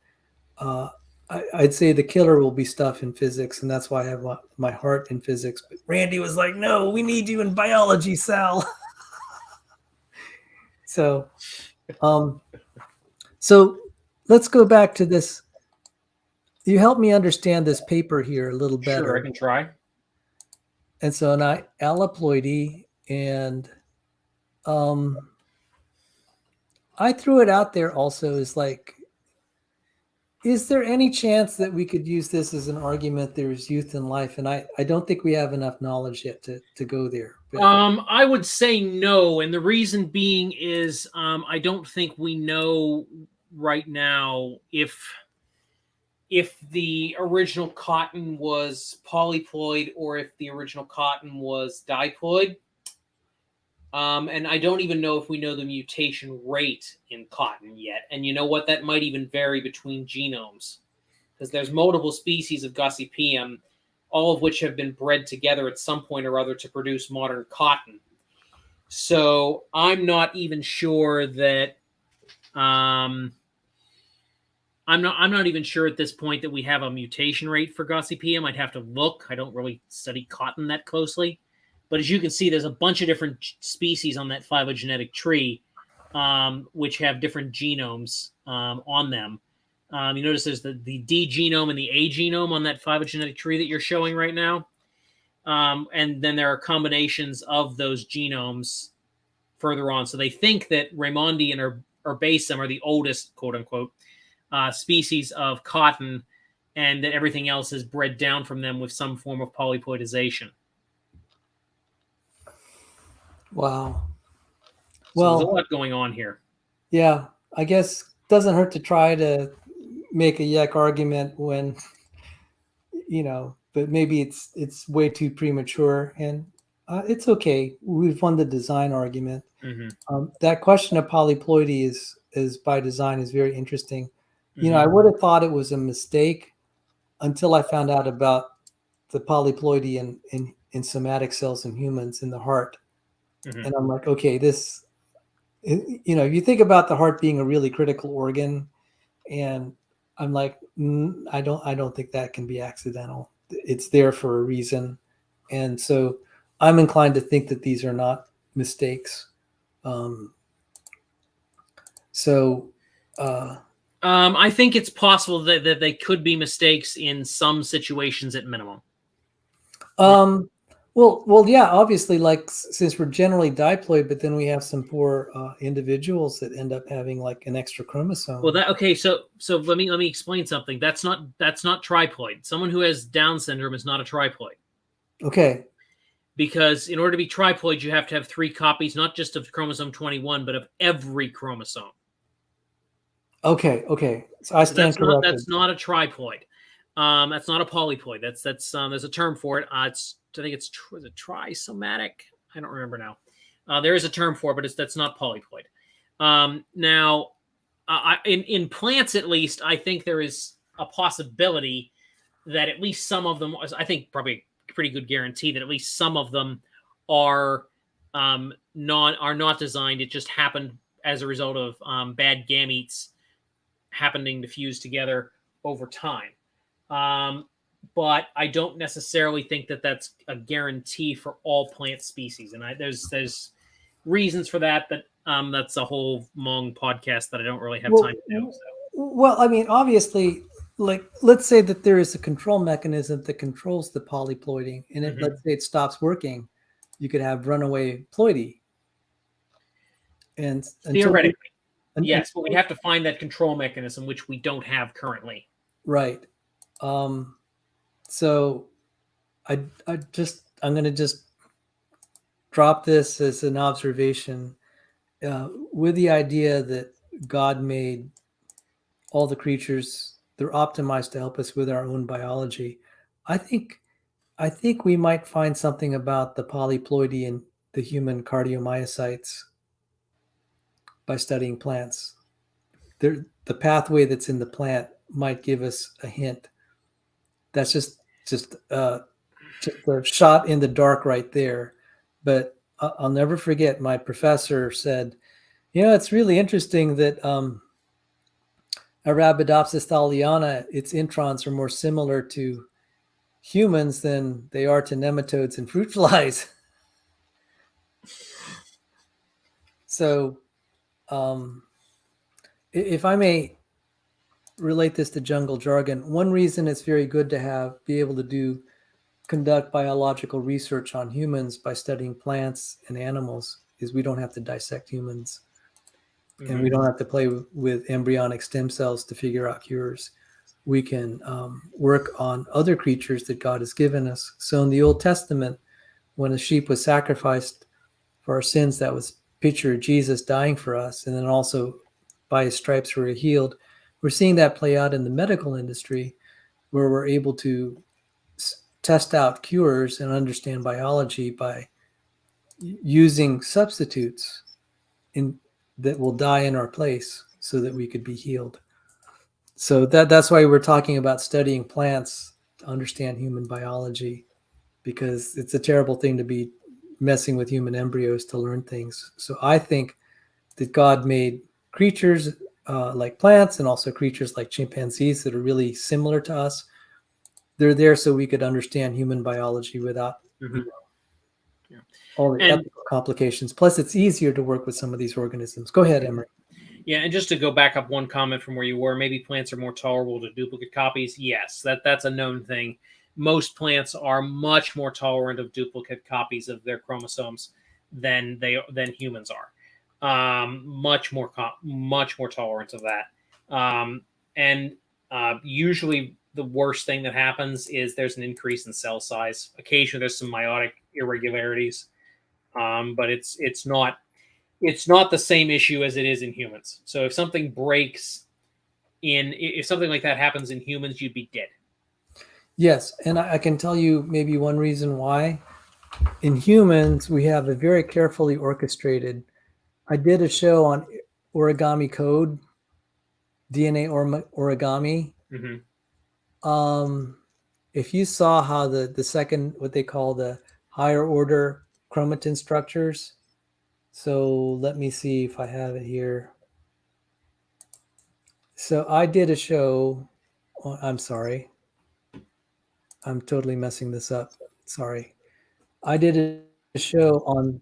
uh, I'd say the killer will be stuff in physics, and that's why I have my heart in physics. But Randy was like, "No, we need you in biology, Sal." So, um, so let's go back to this. You help me understand this paper here a little better. Sure, I can try. And so now Ploidy, and I threw it out there also as like, is there any chance that we could use this as an argument there is youth in life? And I don't think we have enough knowledge yet to go there. But, I would say no, and the reason being is I don't think we know right now if the original cotton was polyploid or if the original cotton was diploid. And I don't even know if we know the mutation rate in cotton yet. And you know what? That might even vary between genomes, because there's multiple species of Gossypium, all of which have been bred together at some point or other to produce modern cotton. So I'm not even sure that I'm not even sure at this point that we have a mutation rate for Gossypium. I'd have to look. I don't really study cotton that closely. But as you can see, there's a bunch of different species on that phylogenetic tree, which have different genomes on them. You notice there's the D genome and the A genome on that phylogenetic tree that you're showing right now. And then there are combinations of those genomes further on. So they think that Raymondi and Herbacem are the oldest, quote unquote, species of cotton, and that everything else is bred down from them with some form of polyploidization. wow. So Well, there's a lot going on here. yeah, I guess it doesn't hurt to try to make a yuck argument when, but maybe it's way too premature, and it's okay. We've won the design argument. Mm-hmm. That question of polyploidy is by design is very interesting. Mm-hmm. I would have thought it was a mistake until I found out about the polyploidy in somatic cells in humans in the heart. Mm-hmm. And I'm like, okay, you think about the heart being a really critical organ, and I'm like, I don't think that can be accidental. It's there for a reason. And so I'm inclined to think that these are not mistakes. I think it's possible that they could be mistakes in some situations at minimum. Well, yeah, obviously, like since we're generally diploid, but then we have some poor individuals that end up having like an extra chromosome. Well, so let me explain something. That's not triploid. Someone who has Down syndrome is not a triploid. Okay. Because in order to be triploid, you have to have 3 copies, not just of chromosome 21, but of every chromosome. Okay. So I stand corrected. That's not a triploid. That's not a polyploid. That's there's a term for it. I think it's trisomatic. I don't remember now. There is a term for it, but that's not polyploid. Now, in plants at least, I think there is a possibility that at least some of them, I think probably a pretty good guarantee that at least some of them are not designed. It just happened as a result of bad gametes happening to fuse together over time. But I don't necessarily think that that's a guarantee for all plant species. And there's reasons for that, but that's a whole long podcast that I don't really have time to do. So. Well, I mean, obviously, like let's say that there is a control mechanism that controls the polyploiding, and let's say it stops working, you could have runaway ploidy. And theoretically, yes, but we have to find that control mechanism, which we don't have currently. Right. So I'm going to just drop this as an observation with the idea that God made all the creatures. They're optimized to help us with our own biology. I think we might find something about the polyploidy in the human cardiomyocytes by studying plants. The pathway that's in the plant might give us a hint. That's just a shot in the dark right there. But I'll never forget. My professor said, it's really interesting that Arabidopsis thaliana, its introns are more similar to humans than they are to nematodes and fruit flies. So, if I may relate this to jungle jargon, one reason it's very good to be able to conduct biological research on humans by studying plants and animals is we don't have to dissect humans, and we don't have to play with embryonic stem cells to figure out cures. We can work on other creatures that God has given us. So in the Old Testament, when a sheep was sacrificed for our sins, that was a picture of Jesus dying for us, and then also by his stripes we were healed. We're seeing that play out in the medical industry, where we're able to test out cures and understand biology by using substitutes that will die in our place so that we could be healed. So that's why we're talking about studying plants to understand human biology, because it's a terrible thing to be messing with human embryos to learn things. So I think that God made creatures like plants and also creatures like chimpanzees that are really similar to us. They're there so we could understand human biology without all the ethical complications. Plus, it's easier to work with some of these organisms. Go ahead, Emory. Yeah, and just to go back up one comment from where you were, maybe plants are more tolerable to duplicate copies. Yes, that's a known thing. Most plants are much more tolerant of duplicate copies of their chromosomes than humans are. Much more tolerant of that. And usually the worst thing that happens is there's an increase in cell size. Occasionally there's some meiotic irregularities, but it's not the same issue as it is in humans. So if something breaks if something like that happens in humans, you'd be dead. Yes, and I can tell you maybe one reason why. In humans, we have a very carefully orchestrated. I did a show on origami code, DNA origami. If you saw how the second, what they call the higher order chromatin structures. So let me see if I have it here. So I did a show. I'm sorry. I'm totally messing this up. Sorry. I did a show on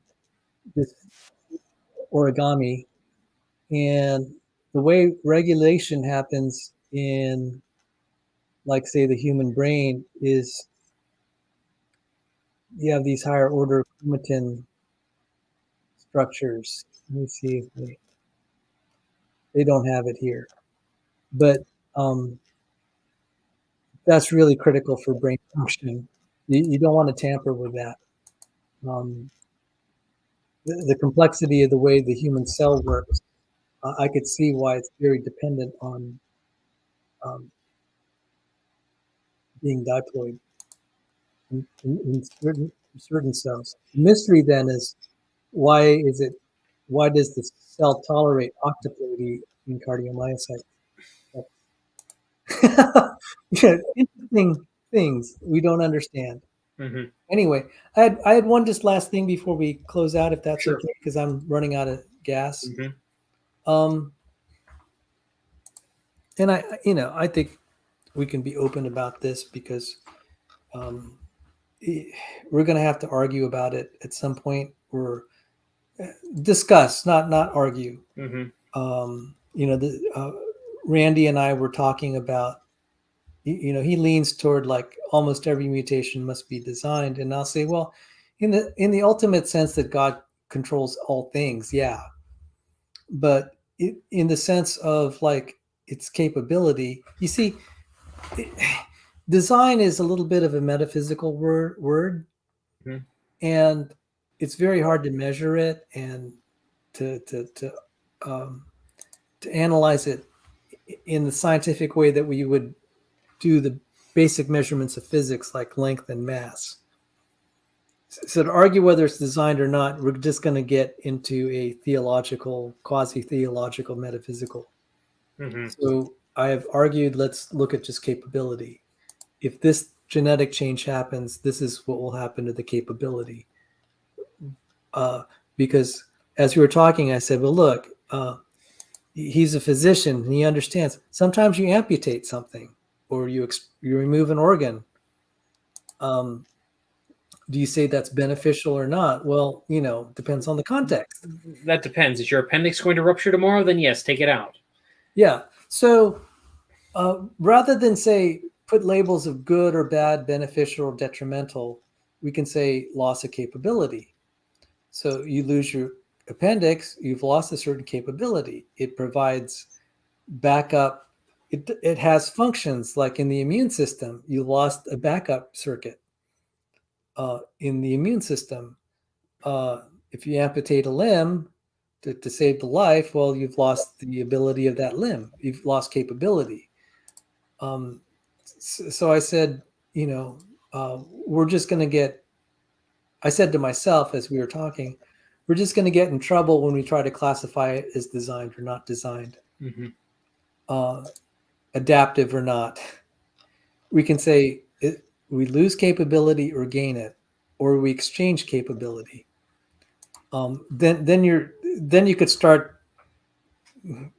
this origami, and the way regulation happens in, like, say, the human brain is you have these higher order chromatin structures. Let me see if they don't have it here, but that's really critical for brain function. You don't want to tamper with that. The complexity of the way the human cell works, I could see why it's very dependent on being diploid in certain cells. The mystery then is why does the cell tolerate octaploidy in cardiomyocytes? Yeah, interesting things we don't understand. Anyway, I had one just last thing before we close out, if that's okay, because I'm running out of gas. And I think we can be open about this because we're going to have to argue about it at some point, or discuss, not argue. Randy and I were talking about, he leans toward like almost every mutation must be designed, and I'll say, well, in the ultimate sense that God controls all things, yeah, but in the sense of like its capability, you see, design is a little bit of a metaphysical word, and it's very hard to measure it and to analyze it in the scientific way that we would do the basic measurements of physics, like length and mass. So to argue whether it's designed or not, we're just going to get into a theological, quasi-theological, metaphysical. So I have argued, let's look at just capability. If this genetic change happens, this is what will happen to the capability. Because as we were talking, I said, well, look, he's a physician and he understands. Sometimes you amputate something or you remove an organ. Do you say that's beneficial or not? Well, depends on the context. That depends. Is your appendix going to rupture tomorrow? Then yes, take it out. Yeah. So rather than say put labels of good or bad, beneficial or detrimental, we can say loss of capability. So you lose your appendix, you've lost a certain capability. It provides backup. It has functions like in the immune system. You lost a backup circuit in the immune system. If you amputate a limb to save the life, well, you've lost the ability of that limb. You've lost capability. So I said, we're just going to get, I said to myself as we were talking, we're just going to get in trouble when we try to classify it as designed or not designed, adaptive or not. We can say we lose capability or gain it, or we exchange capability. Then you could start.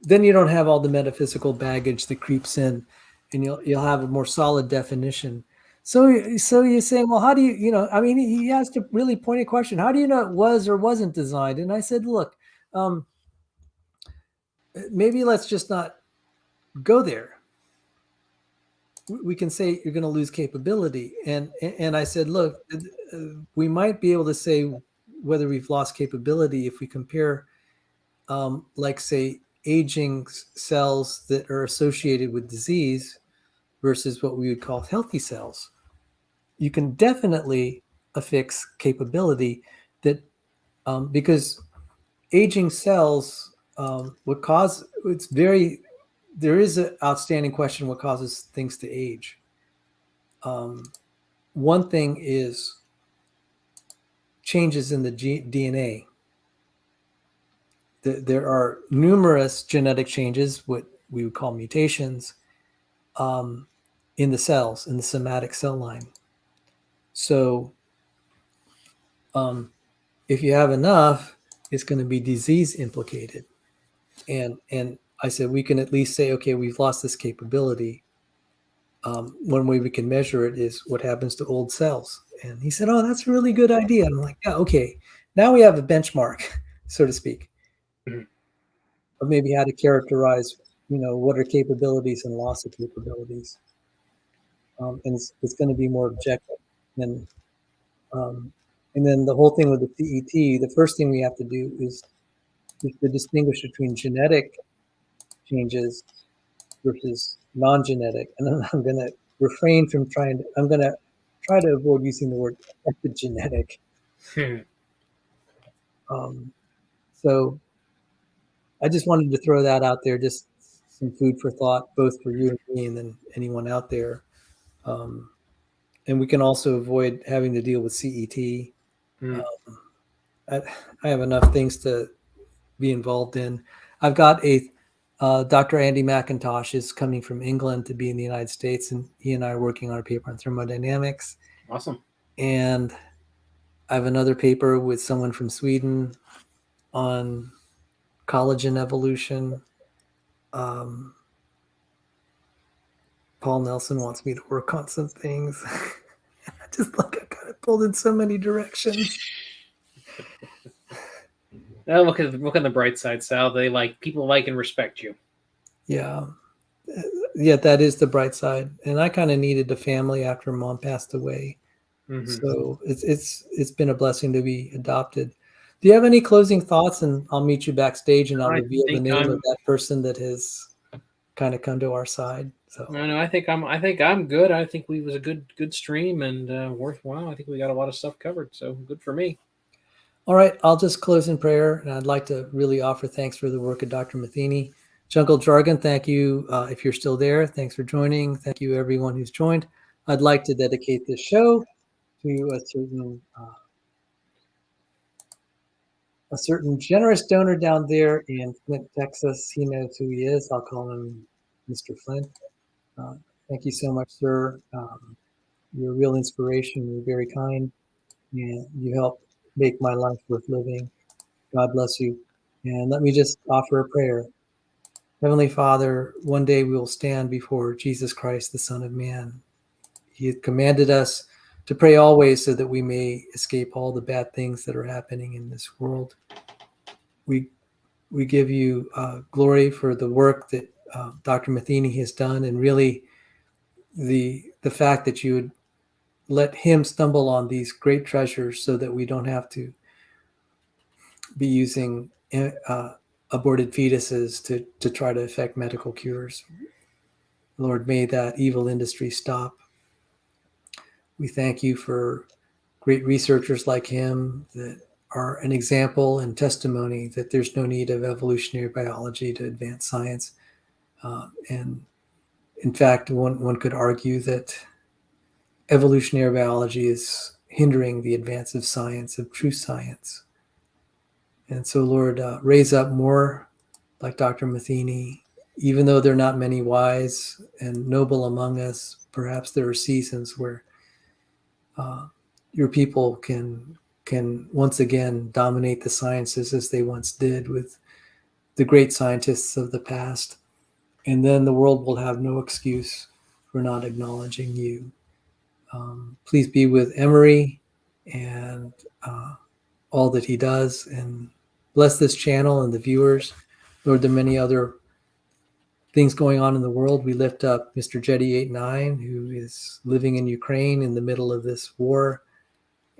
Then you don't have all the metaphysical baggage that creeps in, and you'll have a more solid definition. So you're saying, well, how do you, I mean, he asked a really pointed question. How do you know it was or wasn't designed? And I said, look, maybe let's just not go there. We can say you're going to lose capability. And I said, look, we might be able to say whether we've lost capability if we compare, like, say, aging cells that are associated with disease versus what we would call healthy cells. You can definitely affix capability that because aging cells what cause there is an outstanding question what causes things to age. One thing is changes in the DNA. There are numerous genetic changes, what we would call mutations, in the cells, in the somatic cell line. So if you have enough, it's going to be disease implicated. And I said, we can at least say, okay, we've lost this capability. One way we can measure it is what happens to old cells. And he said, oh, that's a really good idea. I'm like, yeah, okay. Now we have a benchmark, so to speak, of maybe how to characterize, what are capabilities and loss of capabilities. And it's going to be more objective. And then the whole thing with the CET, the first thing we have to do is to distinguish between genetic changes versus non-genetic. And then I'm going to refrain from I'm going to try to avoid using the word epigenetic. So I just wanted to throw that out there, just some food for thought, both for you and me and then anyone out there. And we can also avoid having to deal with CET. I have enough things to be involved in. I've got Dr. Andy McIntosh is coming from England to be in the United States, and he and I are working on a paper on thermodynamics. Awesome. And I have another paper with someone from Sweden on collagen evolution. Paul Nelson wants me to work on some things. I got it pulled in so many directions. Look on the bright side, Sal. People like and respect you. Yeah, that is the bright side. And I kind of needed a family after Mom passed away. So it's been a blessing to be adopted. Do you have any closing thoughts? And I'll meet you backstage, and I'll reveal the name of that person that has kind of come to our side. So no, I think I'm good. I think we was a good stream and worthwhile. I think we got a lot of stuff covered. So good for me. All right, I'll just close in prayer, and I'd like to really offer thanks for the work of Dr. Matheny. Jungle Jargon, thank you if you're still there. Thanks for joining. Thank you, everyone who's joined. I'd like to dedicate this show to a certain generous donor down there in Flint, Texas. He knows who he is. I'll call him Mr. Flint. Thank you so much, sir. You're a real inspiration. You're very kind, and you help make my life worth living. God bless you. And let me just offer a prayer. Heavenly Father, one day we will stand before Jesus Christ, the Son of Man. He had commanded us to pray always so that we may escape all the bad things that are happening in this world. We give you glory for the work that Dr. Matheny has done, and really the fact that you would let him stumble on these great treasures so that we don't have to be using aborted fetuses to try to effect medical cures. Lord, may that evil industry stop. We thank you for great researchers like him that are an example and testimony that there's no need of evolutionary biology to advance science. And in fact, one could argue that evolutionary biology is hindering the advance of science, of true science. And so, Lord, raise up more like Dr. Matheny. Even though there are not many wise and noble among us, perhaps there are seasons where your people can once again dominate the sciences as they once did with the great scientists of the past. And then the world will have no excuse for not acknowledging you. Please be with Emory and all that he does, and bless this channel and the viewers. Lord, the many other things going on in the world. We lift up Mr. Jetty 89, who is living in Ukraine in the middle of this war.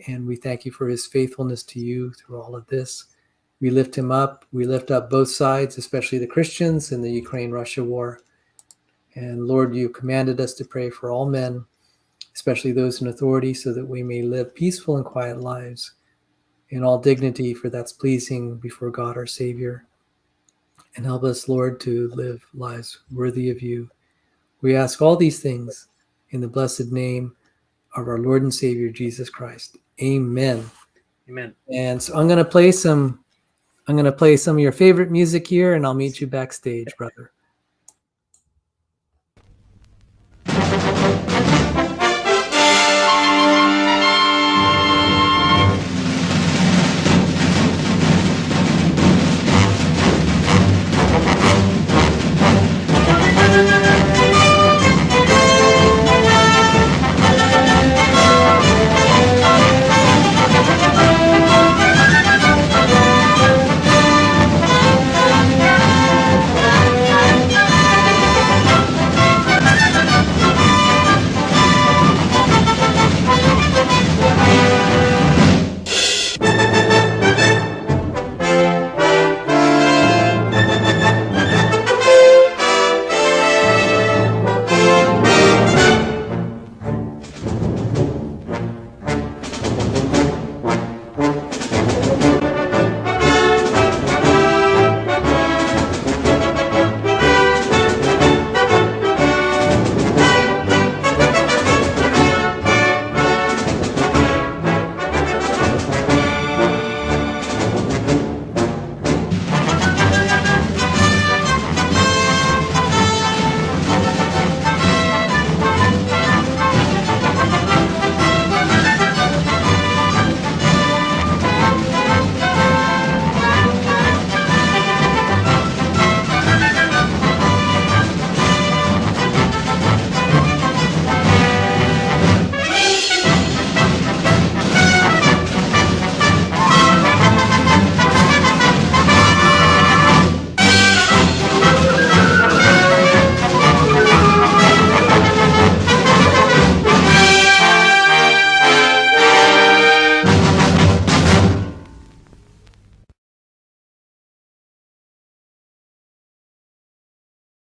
And we thank you for his faithfulness to you through all of this. We lift him up. We lift up both sides, especially the Christians in the Ukraine-Russia war. And Lord, you commanded us to pray for all men, especially those in authority, so that we may live peaceful and quiet lives in all dignity, for that's pleasing before God our Savior. And help us, Lord, to live lives worthy of you. We ask all these things in the blessed name of our Lord and Savior, Jesus Christ. Amen. Amen. And so I'm going to play some of your favorite music here, and I'll meet you backstage, brother.